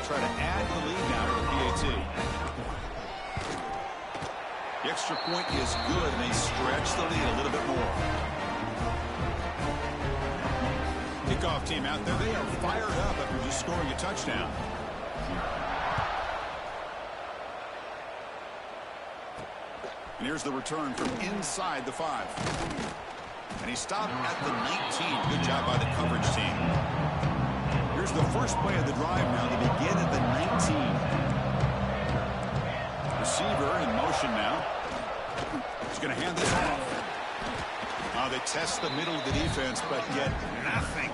Try to add the lead now to the PAT. The extra point is good, and they stretch the lead a little bit more. Kickoff team out there. They are fired up after just scoring a touchdown. And here's the return from inside the 5. And he stopped at the 19. Good job by the coverage team. Here's the first play of the drive now. They begin at the 19. Receiver in motion now. He's going to hand this off. They test the middle of the defense, but get nothing.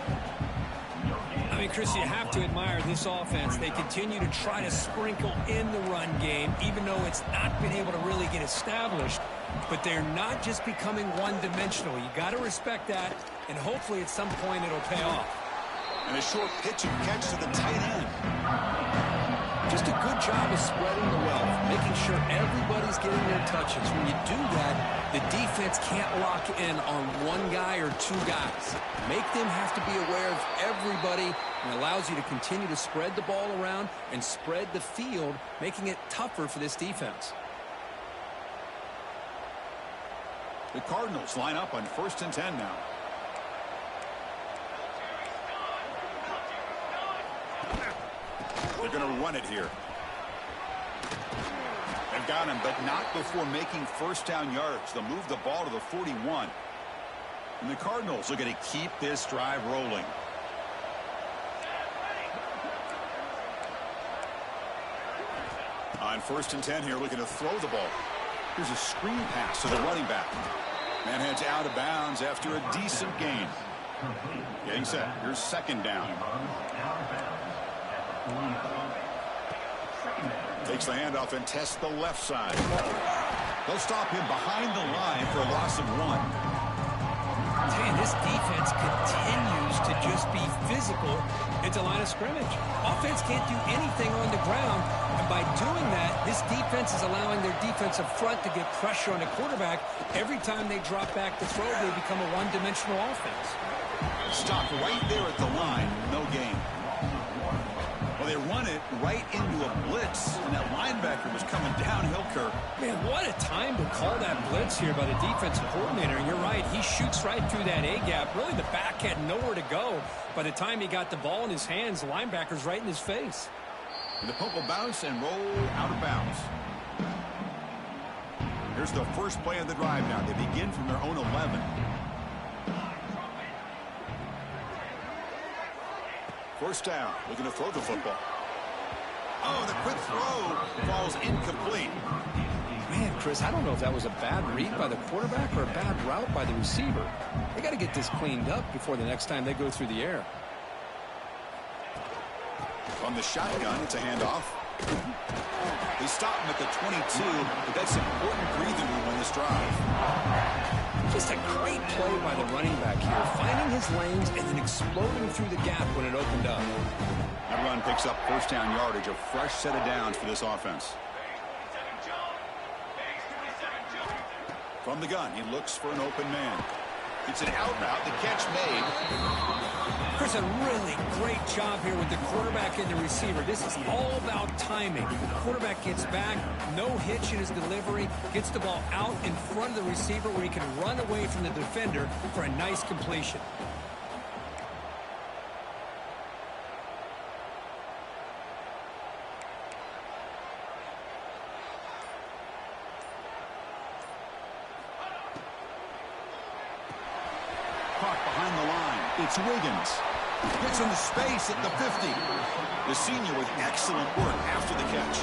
mean, Chris, you have to admire this offense. They continue to try to sprinkle in the run game, even though it's not been able to really get established. But they're not just becoming one-dimensional. You got to respect that, and hopefully at some point it'll pay off. And a short pitch and catch to the tight end. Just a good job of spreading the wealth, making sure everybody's getting their touches. When you do that, the defense can't lock in on one guy or two guys. Make them have to be aware of everybody, and allows you to continue to spread the ball around and spread the field, making it tougher for this defense. The Cardinals line up on 1st and 10 now. They're going to run it here. They've got him, but not before making first down yards. They'll move the ball to the 41. And the Cardinals are going to keep this drive rolling. On 1st and 10 here, looking to throw the ball. Here's a screen pass to the running back. Man heads out of bounds after a decent gain. Getting set. Here's 2nd down. Takes the handoff and tests the left side. They'll stop him behind the line for a loss of 1. Man, this defense continues to just be physical at the line of scrimmage. Offense can't do anything on the ground, and by doing that, this defense is allowing their defensive front to get pressure on the quarterback. Every time they drop back to throw, they become a one-dimensional offense. Stopped right there at the line. No gain. Well, they run it right into a blitz, and that linebacker was coming downhill, Kirk. Man, what a time to call that blitz here by the defensive coordinator. And you're right, he shoots right through that A-gap. Really, the back had nowhere to go. By the time he got the ball in his hands, the linebacker's right in his face. And the puck will bounce and roll out of bounds. Here's the first play of the drive now. They begin from their own 11. First down, looking to throw the football. Oh, the quick throw falls incomplete. Man, Chris, I don't know if that was a bad read by the quarterback or a bad route by the receiver. They got to get this cleaned up before the next time they go through the air. On the shotgun, it's a handoff. They stop him at the 22, but that's important breathing room on this drive. Just a great play by the running back here, finding his lanes and then exploding through the gap when it opened up. That run picks up first down yardage, a fresh set of downs for this offense. From the gun, he looks for an open man. It's an out route, the catch made. Chris, a really great job here with the quarterback and the receiver. This is all about timing. The quarterback gets back, no hitch in his delivery, gets the ball out in front of the receiver where he can run away from the defender for a nice completion. Behind the line, it's Wiggins. Gets into space at the 50. The senior with excellent work after the catch.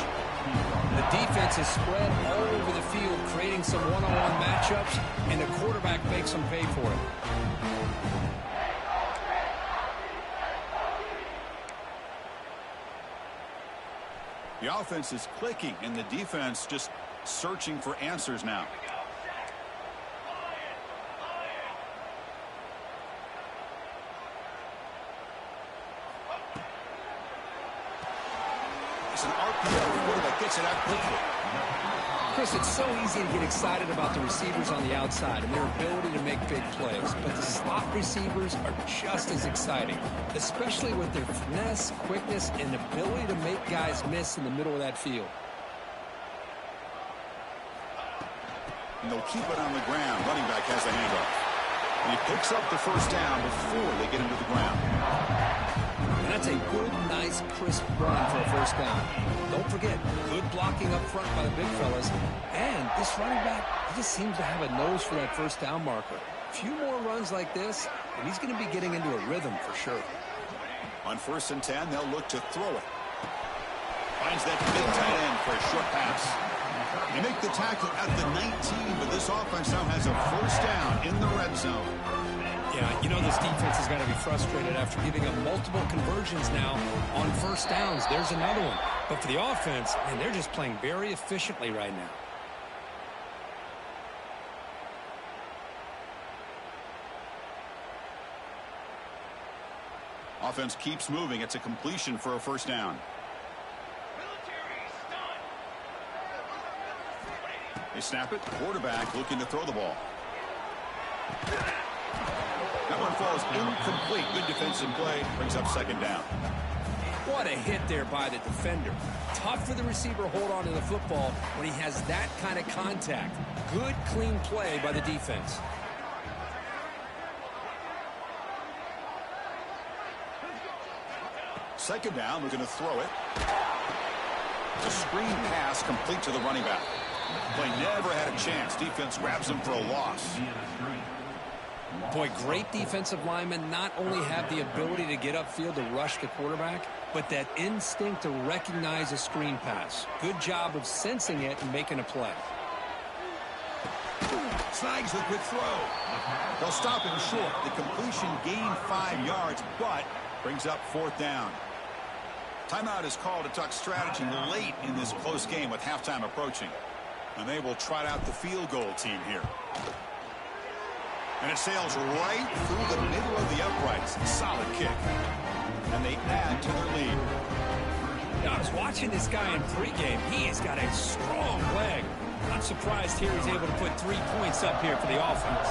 The defense is spread all over the field, creating some one-on-one matchups, and the quarterback makes them pay for it. The offense is clicking, and the defense just searching for answers now. It's an RPO that gets it out quickly. Chris, it's so easy to get excited about the receivers on the outside and their ability to make big plays, but the slot receivers are just as exciting, especially with their finesse, quickness, and ability to make guys miss in the middle of that field. And they'll keep it on the ground. Running back has the handoff. And he picks up the first down before they get into the ground. And that's a good, nice, crisp run for a first down. Don't forget, good blocking up front by the big fellas. And this running back, he just seems to have a nose for that first down marker. A few more runs like this, and he's going to be getting into a rhythm for sure. On 1st and 10, they'll look to throw it. Finds that big tight end for a short pass. They make the tackle at the 19, but this offense now has a first down in the red zone. Yeah, you know this defense has got to be frustrated after giving up multiple conversions now on first downs. There's another one. But for the offense, man, they're just playing very efficiently right now. Offense keeps moving. It's a completion for a first down. They snap it. Quarterback looking to throw the ball. That one falls incomplete. Good defensive play. Brings up second down. What a hit there by the defender. Tough for the receiver to hold on to the football when he has that kind of contact. Good, clean play by the defense. Second down, we're going to throw it. A screen pass complete to the running back. Play never had a chance. Defense grabs him for a loss. Boy, great defensive linemen not only have the ability to get upfield to rush the quarterback, but that instinct to recognize a screen pass. Good job of sensing it and making a play. Snags the quick throw. They'll stop him short. The completion gained 5 yards, but brings up fourth down. Timeout is called to talk strategy late in this close game with halftime approaching. And they will trot out the field goal team here. And it sails right through the middle of the uprights. Solid kick. And they add to their lead. Now, I was watching this guy in pregame. He has got a strong leg. I'm surprised here he's able to put 3 points up here for the offense.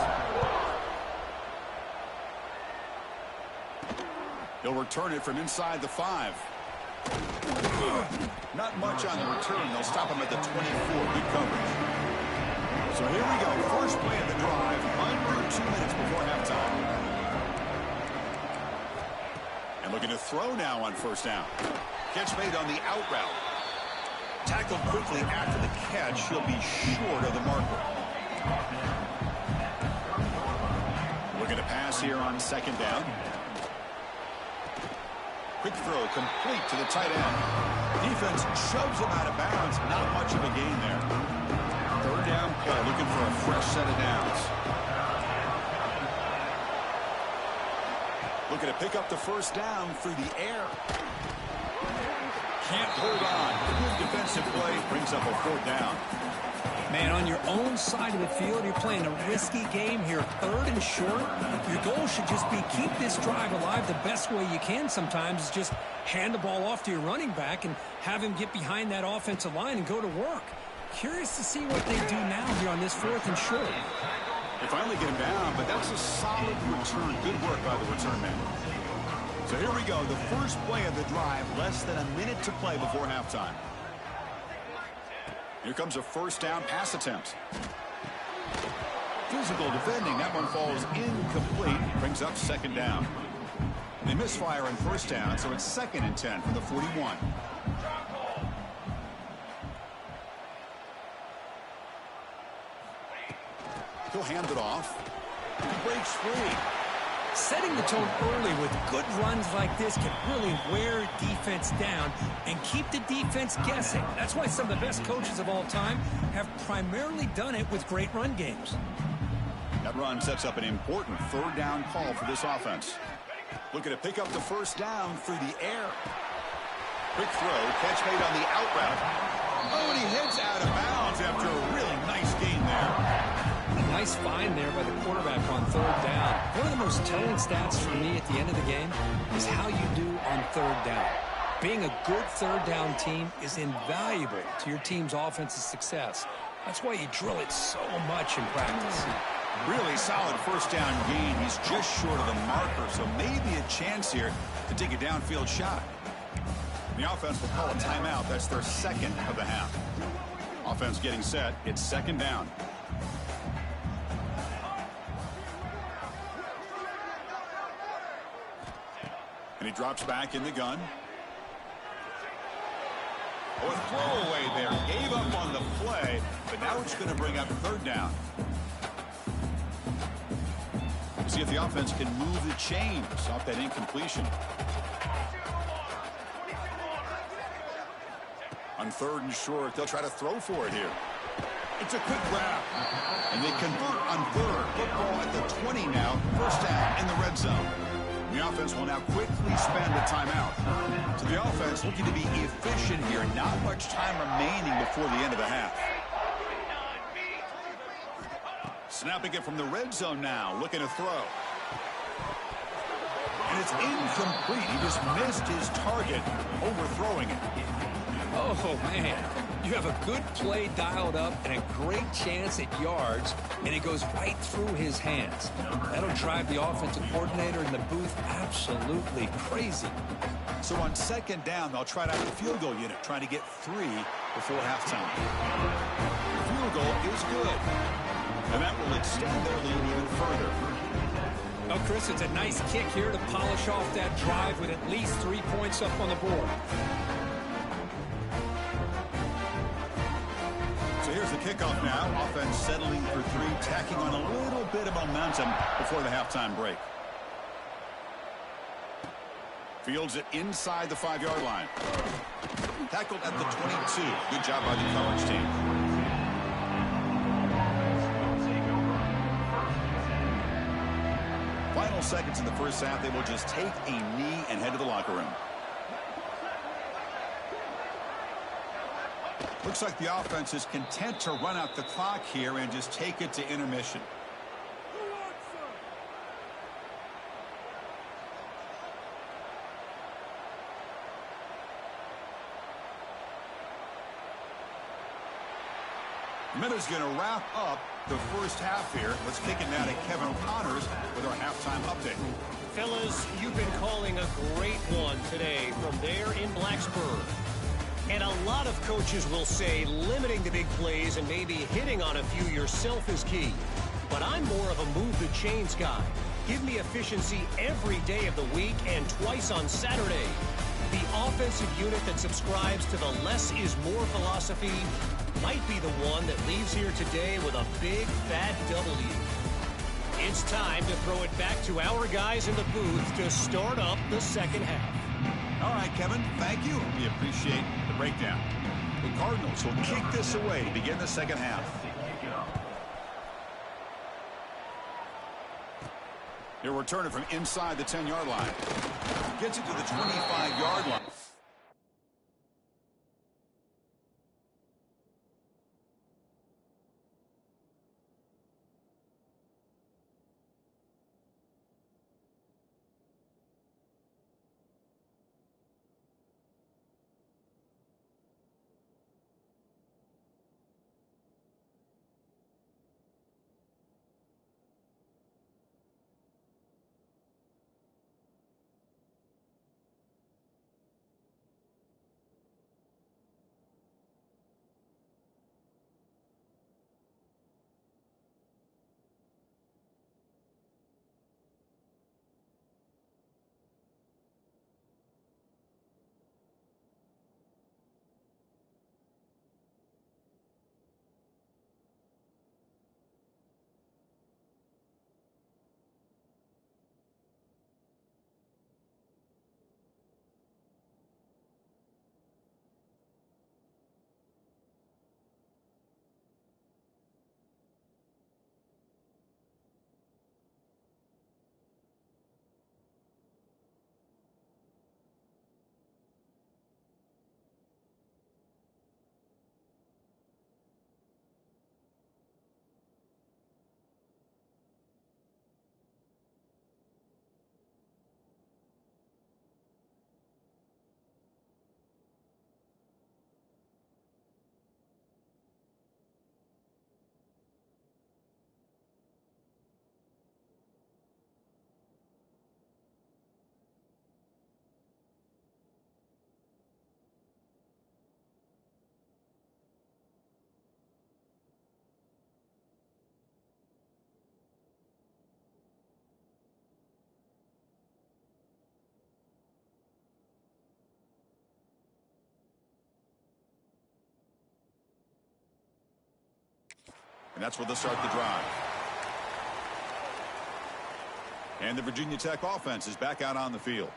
He'll return it from inside the 5. Not much on the return. They'll stop him at the 24. Good coverage. So here we go. First play of the drive. Under 2 minutes before halftime. And looking to throw now on first down. Catch made on the out route. Tackled quickly after the catch. He'll be short of the marker. Looking to pass here on second down. Quick throw complete to the tight end. Defense shoves him out of bounds. Not much of a gain there. Third down play, looking for a fresh set of downs. Looking to pick up the first down through the air. Can't hold on. Good defensive play brings up a fourth down. Man, on your own side of the field, you're playing a risky game here, third and short. Your goal should just be keep this drive alive the best way you can sometimes is just hand the ball off to your running back and have him get behind that offensive line and go to work. Curious to see what they do now here on this fourth and short. They finally get him down, but that's a solid return. Good work by the return man. So here we go, the first play of the drive, less than a minute to play before halftime. Here comes a first down pass attempt. Physical defending. That one falls incomplete. Brings up second down. They misfire on first down, so it's 2nd and 10 for the 41. He'll hand it off. He breaks free. Setting the tone early with good runs like this can really wear defense down and keep the defense guessing. That's why some of the best coaches of all time have primarily done it with great run games. That run sets up an important third down call for this offense. Looking to pick up the first down through the air. Quick throw, catch made on the out route. Oh, and he heads out of bounds after a really nice gain there. Nice find there by the quarterback on third down. One of the most telling stats for me at the end of the game is how you do on third down. Being a good third down team is invaluable to your team's offensive success. That's why you drill it so much in practice. Really solid first down gain. He's just short of the marker, so maybe a chance here to take a downfield shot. The offense will call a timeout. That's their second of the half. Offense getting set. It's second down. And he drops back in the gun. Oh, a throwaway there. Gave up on the play, but now it's going to bring up third down. See if the offense can move the chains off that incompletion. On third and short, they'll try to throw for it here. It's a quick grab. And they convert on third. Football at the 20 now. First down in the red zone. The offense will now quickly spend a timeout. So the offense looking to be efficient here. Not much time remaining before the end of the half. Snapping it from the red zone now. Looking to throw. And it's incomplete. He just missed his target, overthrowing it. Oh, man. You have a good play dialed up and a great chance at yards, and it goes right through his hands. That'll drive the offensive coordinator in the booth absolutely crazy. So on second down, they'll try out the field goal unit, trying to get 3 before halftime. The field goal is good, and that will extend their lead even further. Oh, Chris, it's a nice kick here to polish off that drive with at least 3 points up on the board. So here's the kickoff now. Offense settling for 3, tacking on a little bit of momentum before the halftime break. Fields it inside the 5-yard line. Tackled at the 22. Good job by the coverage team. Final seconds in the first half. They will just take a knee and head to the locker room. Looks like the offense is content to run out the clock here and just take it to intermission. Minutes going to wrap up the first half here. Let's kick it now to Kevin Connors with our halftime update. Fellas, you've been calling a great one today from there in Blacksburg. And a lot of coaches will say limiting the big plays and maybe hitting on a few yourself is key. But I'm more of a move the chains guy. Give me efficiency every day of the week and twice on Saturday. The offensive unit that subscribes to the less is more philosophy might be the one that leaves here today with a big fat W. It's time to throw it back to our guys in the booth to start up the second half. All right, Kevin, thank you. We appreciate the breakdown. The Cardinals will kick this away to begin the second half. He'll return it from inside the 10-yard line. Gets it to the 25-yard line. And that's where they'll start the drive. And the Virginia Tech offense is back out on the field.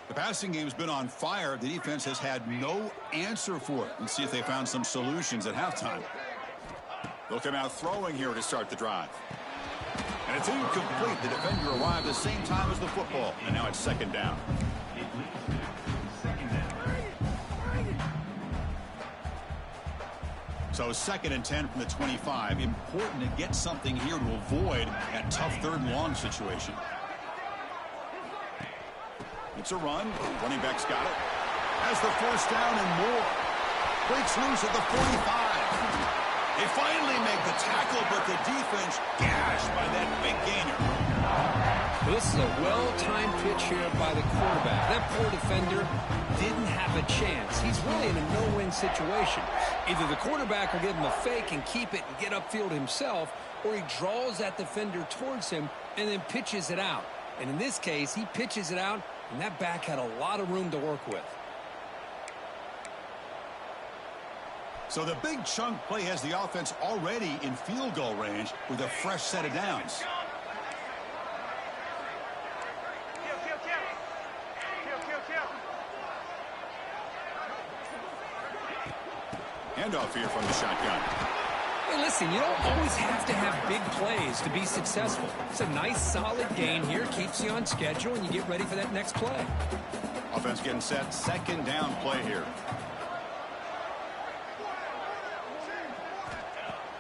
The passing game's been on fire. The defense has had no answer for it. Let's see if they found some solutions at halftime. They'll come out throwing here to start the drive. And it's incomplete. The defender arrived the same time as the football. And now it's second down. So 2nd and 10 from the 25. Important to get something here to avoid that tough 3rd and long situation. It's a run. Running back's got it. Has the 1st down and more. Breaks loose at the 45. They finally make the tackle, but the defense gashed by that big gainer. Well, this is a well-timed pitch here by the quarterback. That poor defender didn't have a chance. He's really in a no-win situation. Either the quarterback will give him a fake and keep it and get upfield himself, or he draws that defender towards him and then pitches it out. And in this case, he pitches it out, and that back had a lot of room to work with. So the big chunk play has the offense already in field goal range with a fresh set of downs. Handoff here from the shotgun. Hey, listen, you don't always have to have big plays to be successful. It's a nice, solid gain here. Keeps you on schedule, and you get ready for that next play. Offense getting set. 2nd down play here.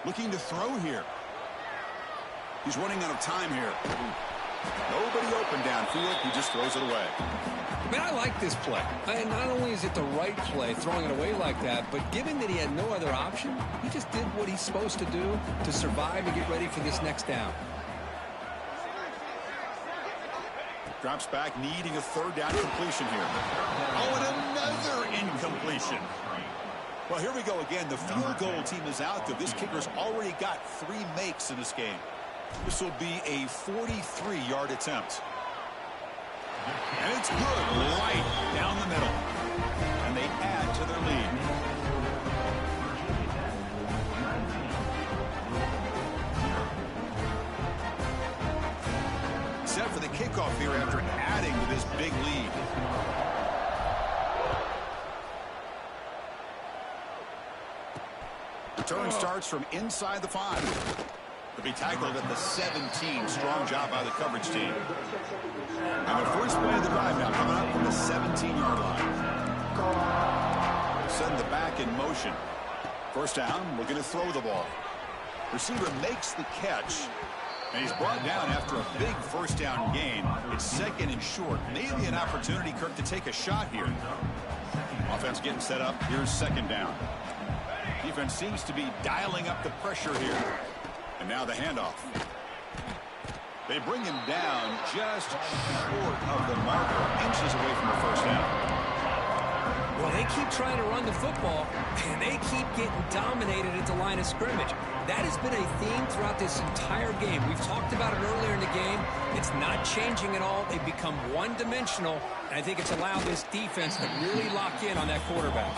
Looking to throw here. He's running out of time here. Nobody open downfield. He just throws it away. Man, I like this play. And not only is it the right play, throwing it away like that, but given that he had no other option, he just did what he's supposed to do to survive and get ready for this next down. Drops back, needing a 3rd down completion here. Oh, and another incompletion. Well, here we go again. The field goal team is out there. This kicker's already got 3 makes in this game. This will be a 43-yard attempt. And it's good right down the middle. And they add to their lead. Set for the kickoff here after adding to this big lead. Return starts from inside the 5. To be tackled at the 17. Strong job by the coverage team. And the first play of the drive now coming up from the 17-yard line. Send the back in motion. 1st down, looking to throw the ball. Receiver makes the catch. And he's brought down after a big 1st down gain. It's 2nd and short. Maybe an opportunity, Kirk, to take a shot here. Offense getting set up. Here's 2nd down. Defense seems to be dialing up the pressure here. And now the handoff. They bring him down just short of the marker, inches away from the 1st down. Well, they keep trying to run the football, and they keep getting dominated at the line of scrimmage. That has been a theme throughout this entire game. We've talked about it earlier in the game. It's not changing at all. They've become one-dimensional, and I think it's allowed this defense to really lock in on that quarterback.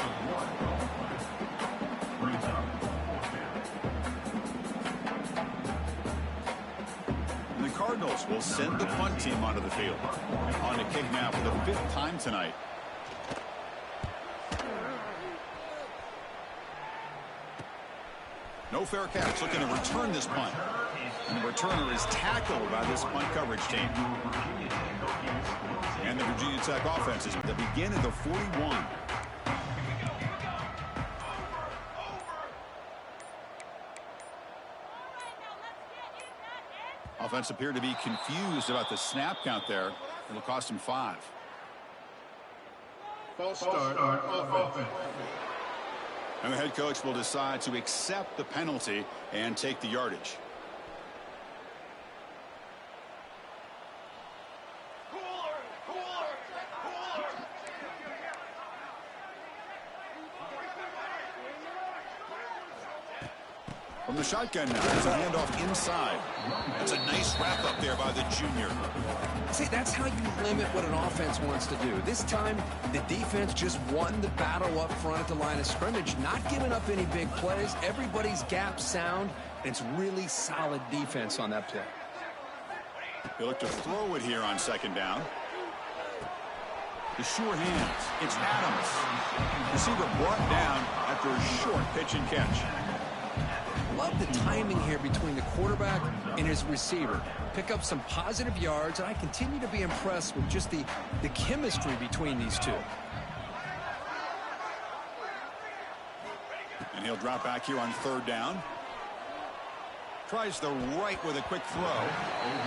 Cardinals will send the punt team onto the field. On to kick now for the 5th time tonight. No fair catch, looking to return this punt. And the returner is tackled by this punt coverage team. And the Virginia Tech offense is at the beginning of the 41. Offense appeared to be confused about the snap count there. It'll cost him 5. False start on offense. And the head coach will decide to accept the penalty and take the yardage. From the shotgun now, there's a handoff inside. That's a nice wrap up there by the junior. See, that's how you limit what an offense wants to do. This time, the defense just won the battle up front at the line of scrimmage, not giving up any big plays. Everybody's gap sound. It's really solid defense on that play. They look to throw it here on 2nd down. The sure hands. It's Adams. Receiver brought down after a short pitch and catch. love the timing here between the quarterback and his receiver. Pick up some positive yards, and I continue to be impressed with just the chemistry between these two. And he'll drop back here on third down. Tries the right with a quick throw,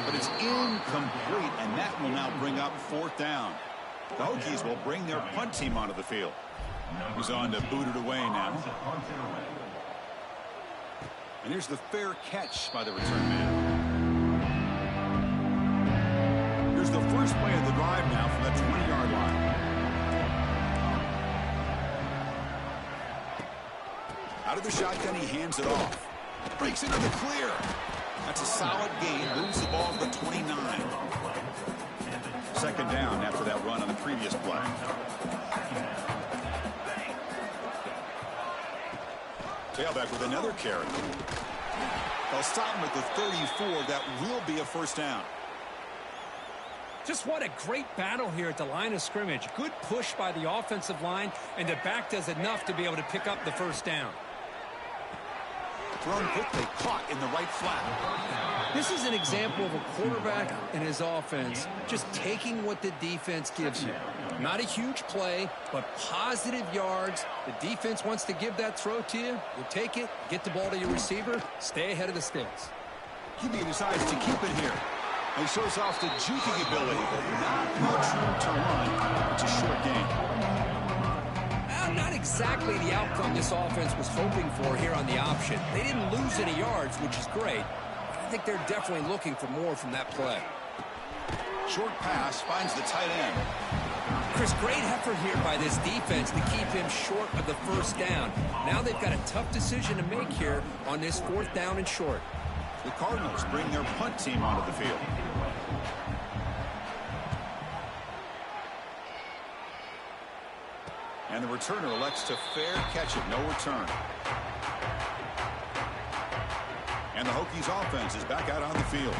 but it's incomplete, and that will now bring up fourth down. The Hokies will bring their punt team onto the field. He's on to boot it away now. And here's the fair catch by the return man. Here's the first play of the drive now from the 20-yard line. Out of the shotgun, he hands it off. Breaks into the clear. That's a solid gain. Moves the ball to the 29. Second down after that run on the previous play. Tailback with another carry. They'll stop him at the 34. That will be a first down. Just what a great battle here at the line of scrimmage. Good push by the offensive line, and the back does enough to be able to pick up the first down. Thrown quickly, caught in the right flat. This is an example of a quarterback and his offense just taking what the defense gives you. Not a huge play, but positive yards. The defense wants to give that throw to you. You take it, get the ball to your receiver, stay ahead of the sticks. QB decides to keep it here. He shows off the juking ability, but not much room to run. It's a short game. Not exactly the outcome this offense was hoping for here on the option. They didn't lose any yards, which is great. I think they're definitely looking for more from that play. Short pass finds the tight end. Chris, great effort here by this defense to keep him short of the first down. Now they've got a tough decision to make here on this fourth down and short. The Cardinals bring their punt team onto the field. And the returner elects to fair catch it. No return. And the Hokies offense is back out on the field.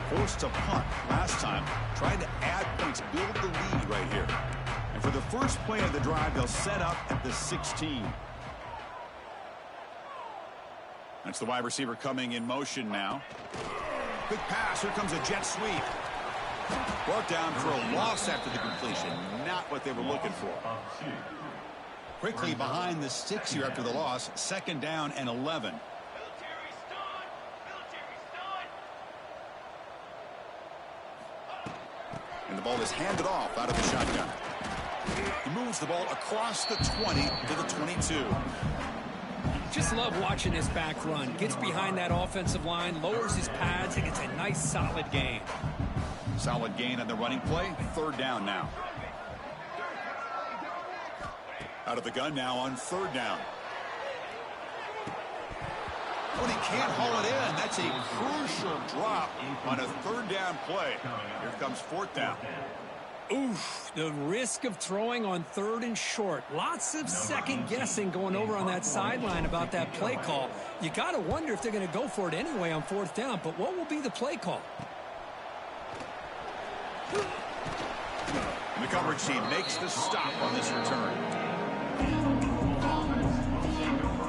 Forced to punt last time. Trying to add points, build the lead right here. And for the first play of the drive, they'll set up at the 16. That's the wide receiver coming in motion now. Quick pass. Here comes a jet sweep. Brought down for a loss after the completion. Not what they were looking for. Quickly behind the sticks here after the loss. Second down and 11. And the ball is handed off out of the shotgun. He moves the ball across the 20 to the 22. Just love watching this back run. Gets behind that offensive line, lowers his pads, and gets a nice solid gain. Solid gain on the running play. Third down now. Out of the gun now on third down. But he can't haul it in. That's a crucial drop on a third down play. Here comes fourth down. Oof, the risk of throwing on third and short. Lots of second guessing going over on that sideline about that play call. You got to wonder if they're going to go for it anyway on fourth down, but what will be the play call? And the coverage team makes the stop on this return.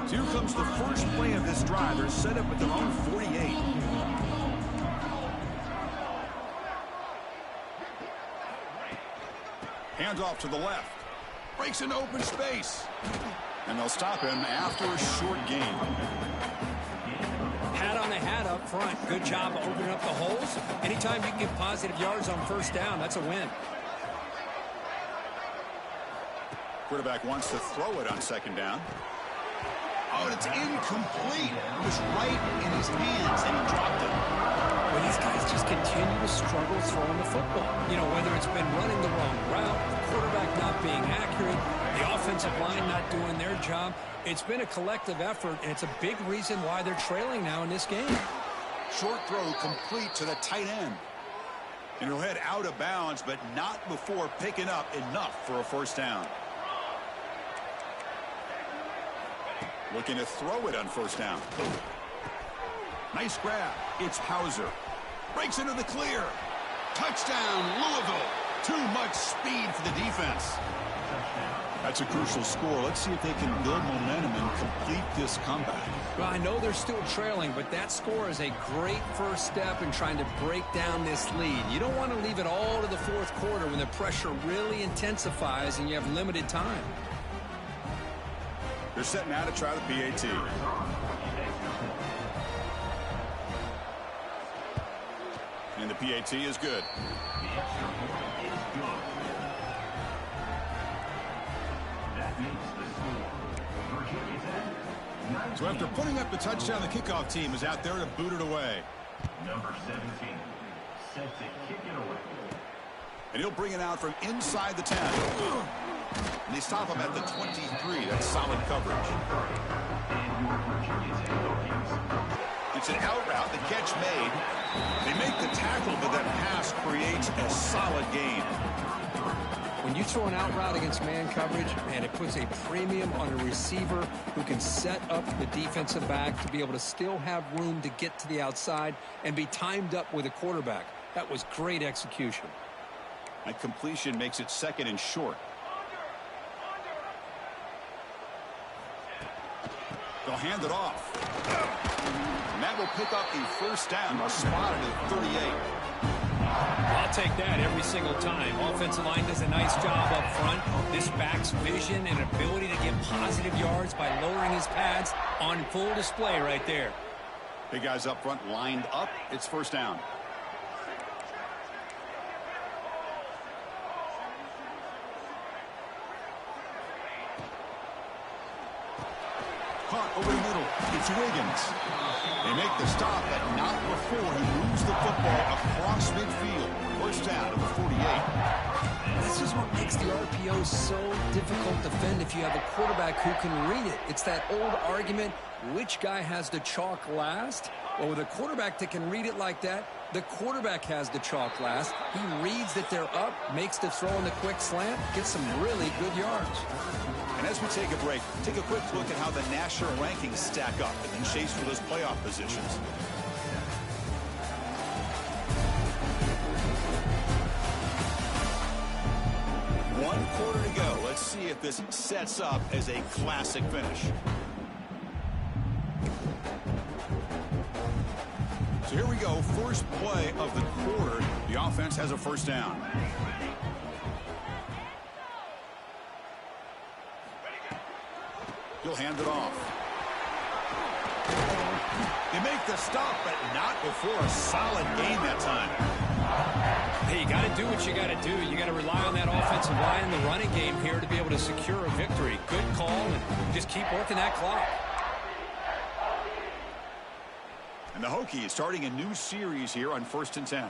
So here comes the first play of this drive. They're set up at their own 48. Hands off to the left. Breaks into open space. And they'll stop him after a short gain. Hat on a hat up front. Good job of opening up the holes. Anytime you can get positive yards on first down, that's a win. Quarterback wants to throw it on second down. Oh, and it's incomplete. It was right in his hands, and he dropped it. Well, these guys just continue to struggle throwing the football. You know, whether it's been running the wrong route, the quarterback not being accurate, the offensive line not doing their job. It's been a collective effort, and it's a big reason why they're trailing now in this game. Short throw complete to the tight end. And he'll head out of bounds, but not before picking up enough for a first down. Looking to throw it on first down. Nice grab. It's Hauser. Breaks into the clear. Touchdown, Louisville. Too much speed for the defense. That's a crucial score. Let's see if they can build momentum and complete this comeback? Well, I know they're still trailing, but that score is a great first step in trying to break down this lead. You don't want to leave it all to the fourth quarter when the pressure really intensifies and you have limited time. They're set now to try the PAT. And the PAT is good. So after putting up the touchdown, the kickoff team is out there to boot it away. Number 17, set to kick it away. And he'll bring it out from inside the 10. And they stop him at the 23. That's solid coverage. It's an out route. The catch made. They make the tackle, but that pass creates a solid gain. When you throw an out route against man coverage, man, it puts a premium on a receiver who can set up the defensive back to be able to still have room to get to the outside and be timed up with a quarterback. That was great execution. That completion makes it second and short. They'll hand it off. And that will pick up the first down. Spotted at 38. I'll take that every single time. Offensive line does a nice job up front. This back's vision and ability to get positive yards by lowering his pads on full display right there. Big guys up front lined up. It's first down. Caught over the middle. It's Wiggins. They make the stop, but not before he moves the football across midfield. First down to the 48. This is what makes the RPO so difficult to defend if you have a quarterback who can read it. It's that old argument, which guy has the chalk last? Well, with a quarterback that can read it like that, the quarterback has the chalk last. He reads that they're up, makes the throw in the quick slant, gets some really good yards. And as we take a break, take a quick look at how the national rankings stack up and then chase for those playoff positions. One quarter to go. Let's see if this sets up as a classic finish. So here we go. First play of the quarter. The offense has a first down. He'll hand it off. They make the stop, but not before a solid gain that time. Hey, you got to do what you got to do. You got to rely on that offensive line and the running game here to be able to secure a victory. Good call, and just keep working that clock. And the Hokies starting a new series here on 1st and 10.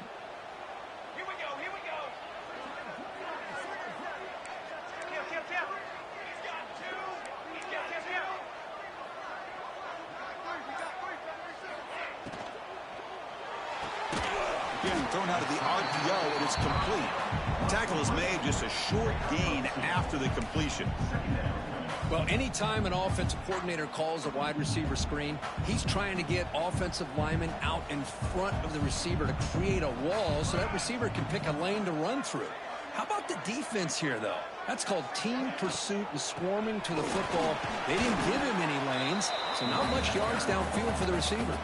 Again, thrown out of the RPO, and it's complete. The tackle is made, just a short gain after the completion. Well, anytime an offensive coordinator calls a wide receiver screen, he's trying to get offensive linemen out in front of the receiver to create a wall so that receiver can pick a lane to run through. How about the defense here, though? That's called team pursuit and swarming to the football. They didn't give him any lanes, so not much yards downfield for the receiver.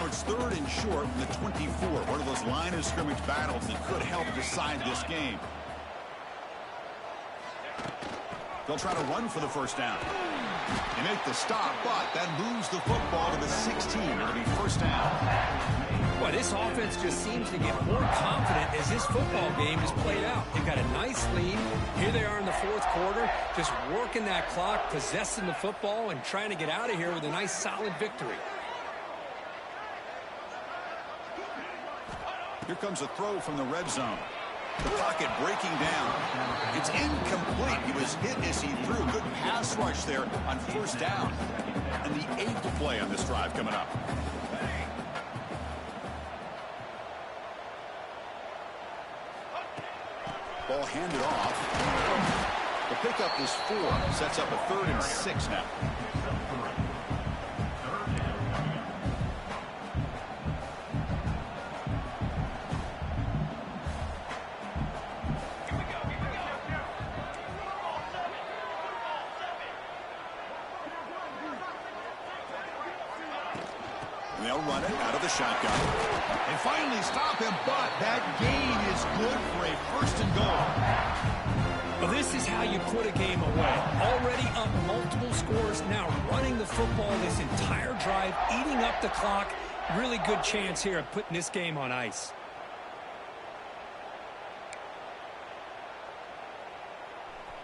It's 3rd and short from the 24. One of those line of scrimmage battles that could help decide this game. They'll try to run for the first down. They make the stop, but that moves the football to the 16. It'll be first down. Well, this offense just seems to get more confident as this football game is played out. They've got a nice lead. Here they are in the 4th quarter, just working that clock, possessing the football, and trying to get out of here with a nice, solid victory. Here comes a throw from the red zone. The pocket breaking down. It's incomplete. He was hit as he threw. Good pass rush there on first down. And the 8th play on this drive coming up. Ball handed off. The pickup is 4. Sets up a 3rd and 6 now. run it out of the shotgun. They finally stop him, but that gain is good for a first and goal. Well, this is how you put a game away. Already up multiple scores, now running the football this entire drive, eating up the clock. Really good chance here of putting this game on ice.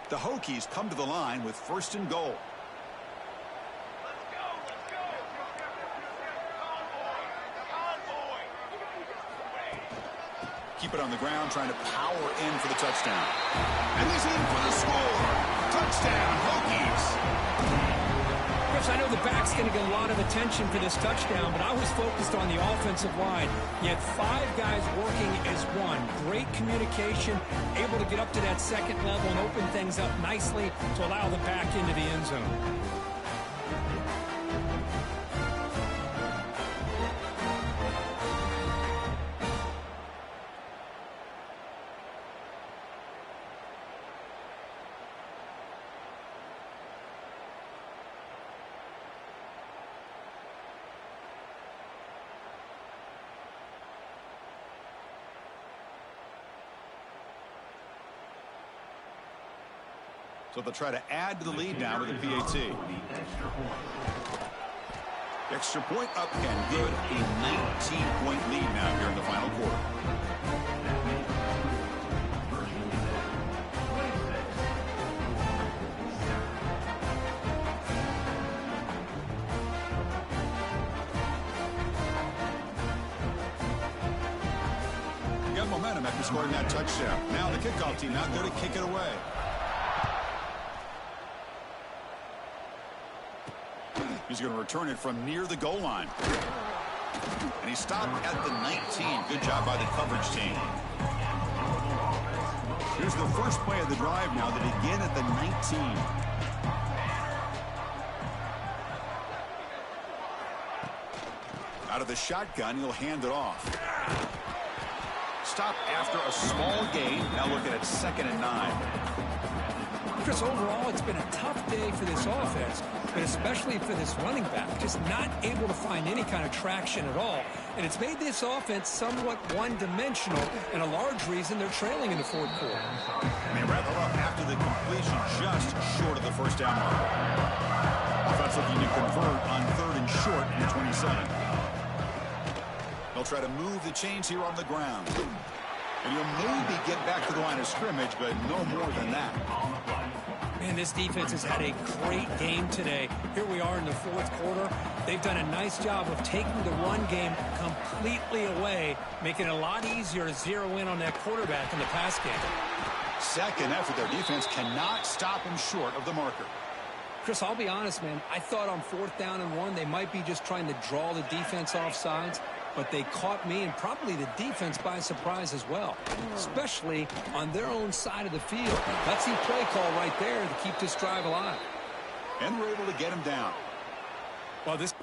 The Hokies come to the line with first and goal. Keep it on the ground, trying to power in for the touchdown. And he's in for the score. Touchdown, Hokies. Chris, I know the back's going to get a lot of attention for this touchdown, but I was focused on the offensive line. You had 5 guys working as one. Great communication, able to get up to that second level and open things up nicely to allow the back into the end zone. So they'll try to add to the lead now with a PAT. Extra point up and good. A 19-point lead now here in the final quarter. You got momentum after scoring that touchdown. Now the kickoff team out there to kick it away. He's going to return it from near the goal line. And he stopped at the 19. Good job by the coverage team. Here's the first play of the drive now. They begin at the 19. Out of the shotgun, he'll hand it off. Stop after a small gain. Now looking at 2nd and 9. Chris, overall, it's been a tough day for this offense, but especially for this running back, just not able to find any kind of traction at all. And it's made this offense somewhat one-dimensional, and a large reason they're trailing in the 4th quarter. And they wrap it up after the completion just short of the first down mark. Offense looking to convert on 3rd and short in the 27. They'll try to move the chains here on the ground. And you'll maybe get back to the line of scrimmage, but no more than that. Man, this defense has had a great game today. Here we are in the 4th quarter. They've done a nice job of taking the run game completely away, making it a lot easier to zero in on that quarterback in the pass game. Second effort, their defense cannot stop him short of the marker. Chris, I'll be honest, man. I thought on 4th down and 1, they might be just trying to draw the defense off sides, but they caught me and probably the defense by surprise as well, especially on their own side of the field. Gutsy play call right there to keep this drive alive. And we're able to get him down. Well, this...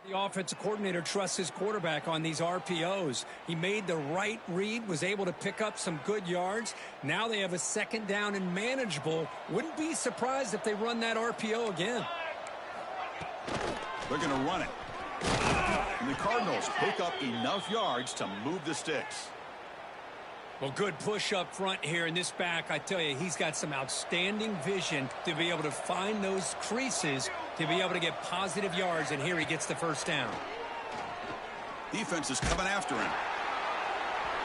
The offensive coordinator trusts his quarterback on these RPOs. He made the right read, was able to pick up some good yards. Now they have a 2nd down and manageable. Wouldn't be surprised if they run that RPO again. They're going to run it. And the Cardinals pick up enough yards to move the sticks. Well, good push up front here in this back. I tell you, he's got some outstanding vision to be able to find those creases, to be able to get positive yards, and here he gets the first down. Defense is coming after him.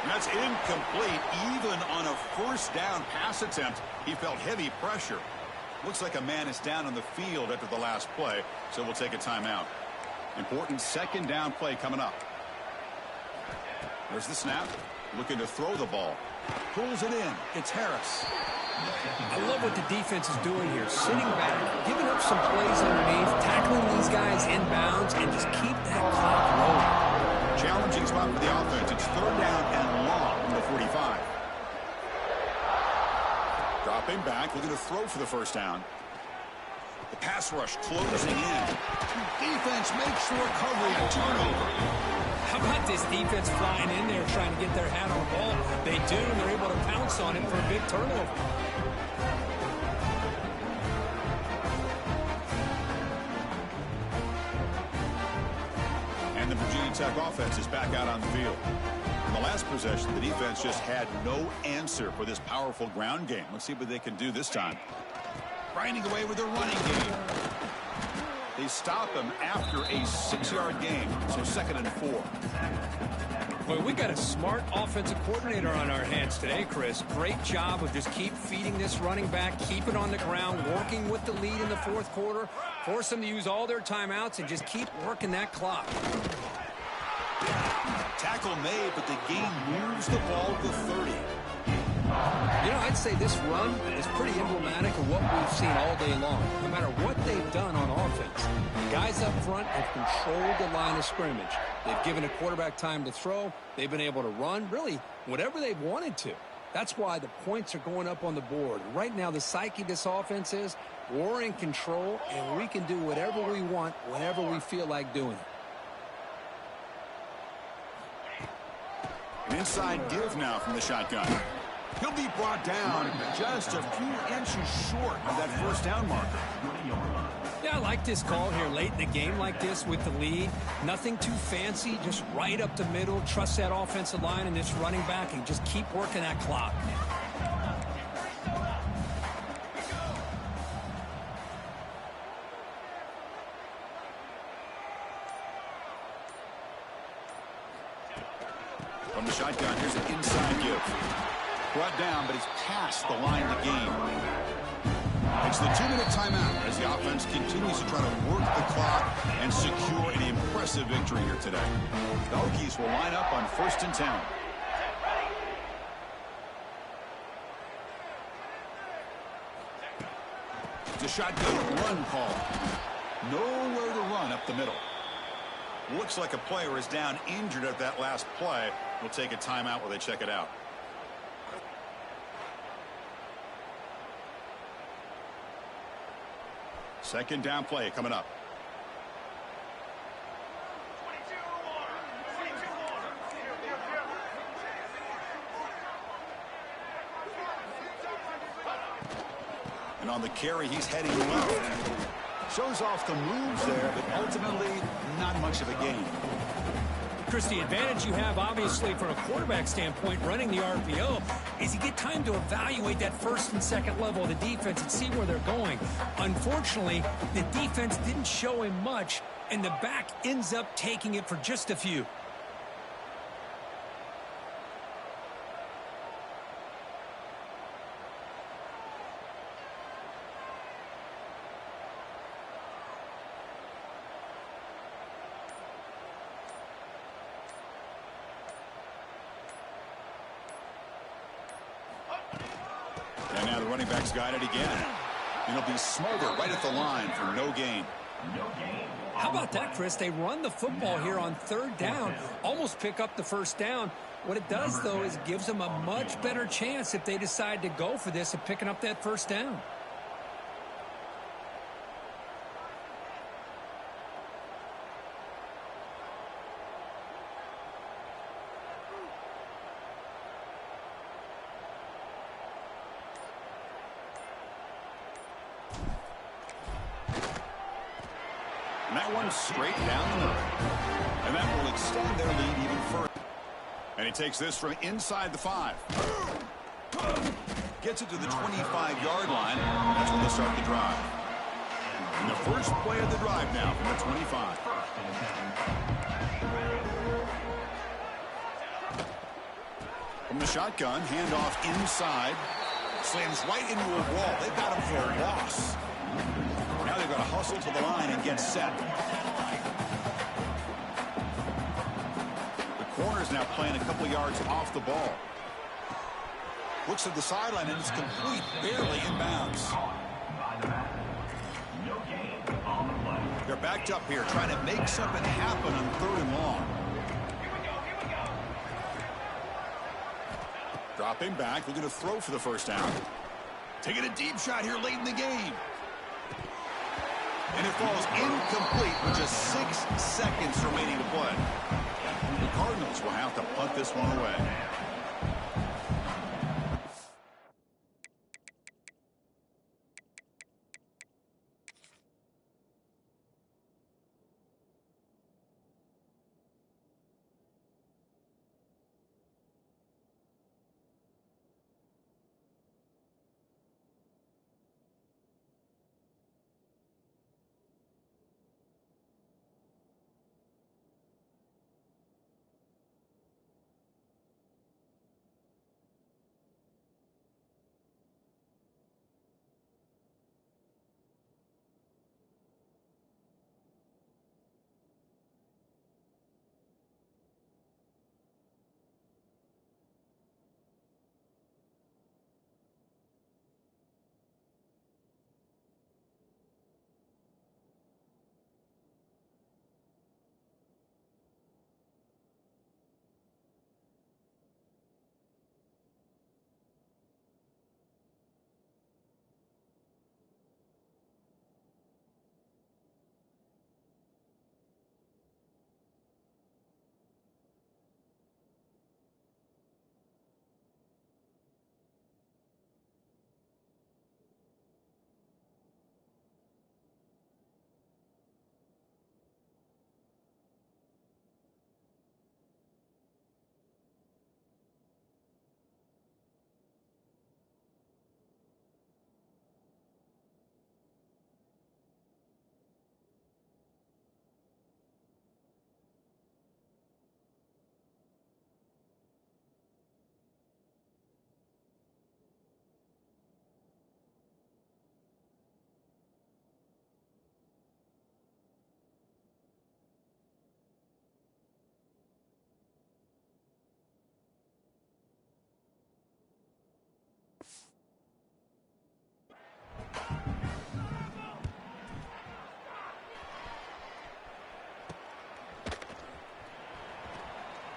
And that's incomplete. Even on a first down pass attempt, he felt heavy pressure. Looks like a man is down on the field after the last play, so we'll take a timeout. Important 2nd down play coming up. There's the snap. Looking to throw the ball. Pulls it in. It's Harris. I love what the defense is doing here. Sitting back, giving up some plays underneath, tackling these guys inbounds, and just keep that clock rolling. Challenging spot for the offense. It's 3rd down and long from the 45. Dropping back, looking to throw for the first down. The pass rush closing in. Defense makes the recovery and turnover. How about this defense flying in there trying to get their hat on the ball? They do, and they're able to pounce on it for a big turnover. And the Virginia Tech offense is back out on the field. In the last possession, the defense just had no answer for this powerful ground game. Let's see what they can do this time. Grinding away with their running game. They stop him after a 6-yard gain, so 2nd and 4. Well, we got a smart offensive coordinator on our hands today, Chris. Great job of just keep feeding this running back, keep it on the ground, working with the lead in the 4th quarter, force them to use all their timeouts, and just keep working that clock. Tackle made, but the game moves the ball to 30. You know, I'd say this run is pretty emblematic of what we've seen all day long. No matter what they've done on offense, guys up front have controlled the line of scrimmage. They've given a quarterback time to throw. They've been able to run, really, whatever they've wanted to. That's why the points are going up on the board. Right now, the psyche of this offense is we're in control, and we can do whatever we want whenever we feel like doing it. An inside give now from the shotgun. He'll be brought down just a few inches short of that 1st down marker. Yeah, I like this call here late in the game like this with the lead. Nothing too fancy, just right up the middle. Trust that offensive line and this running back and just keep working that clock. From the shotgun, here's an inside give. Brought down, but he's past the line to gain. It's the 2-minute timeout as the offense continues to try to work the clock and secure an impressive victory here today. The Hokies will line up on 1st and 10. The shotgun run call. Nowhere to run up the middle. Looks like a player is down injured at that last play. We'll take a timeout while they check it out. Second down play coming up. And on the carry, he's heading left. Shows off the moves there, but ultimately not much of a gain. Chris, the advantage you have, obviously, from a quarterback standpoint, running the RPO, is you get time to evaluate that 1st and 2nd level of the defense and see where they're going. Unfortunately, the defense didn't show him much, and the back ends up taking it for just a few. And now the running back's got it again. And he'll be smothered right at the line for no gain. How about that, Chris? They run the football here on 3rd down, almost pick up the 1st down. What it does, though, is it gives them a much better chance if they decide to go for this of picking up that 1st down. And that one's straight down the middle. And that will extend their lead even further. And he takes this from inside the 5. Gets it to the 25-yard line. That's when they'll start the drive. And the first play of the drive now from the 25. From the shotgun, handoff inside. Slams right into a wall. They've got him for a loss. Now they've got to hustle to the line and get set. The corner's now playing a couple yards off the ball. Looks at the sideline, and it's complete, barely inbounds. They're backed up here, trying to make something happen on 3rd and long. Dropping back, looking to throw for the first down. Taking a deep shot here late in the game. And it falls incomplete with just 6 seconds remaining to play. The Cardinals will have to punt this one away.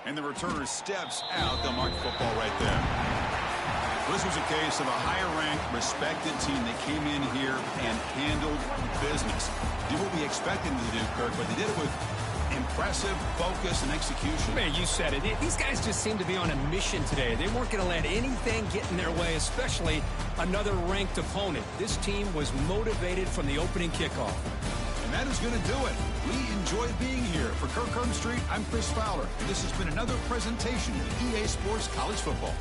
And the returner steps out. They'll mark the football right there. This was a case of a higher-ranked, respected team that came in here and handled business. Did what we expected them to do, Kirk, but they did it with impressive focus and execution. Man, you said it. These guys just seem to be on a mission today. They weren't going to let anything get in their way, especially another ranked opponent. This team was motivated from the opening kickoff. And that is going to do it. We enjoyed being here. For Kirk Street, I'm Chris Fowler, and this has been another presentation of EA Sports College Football.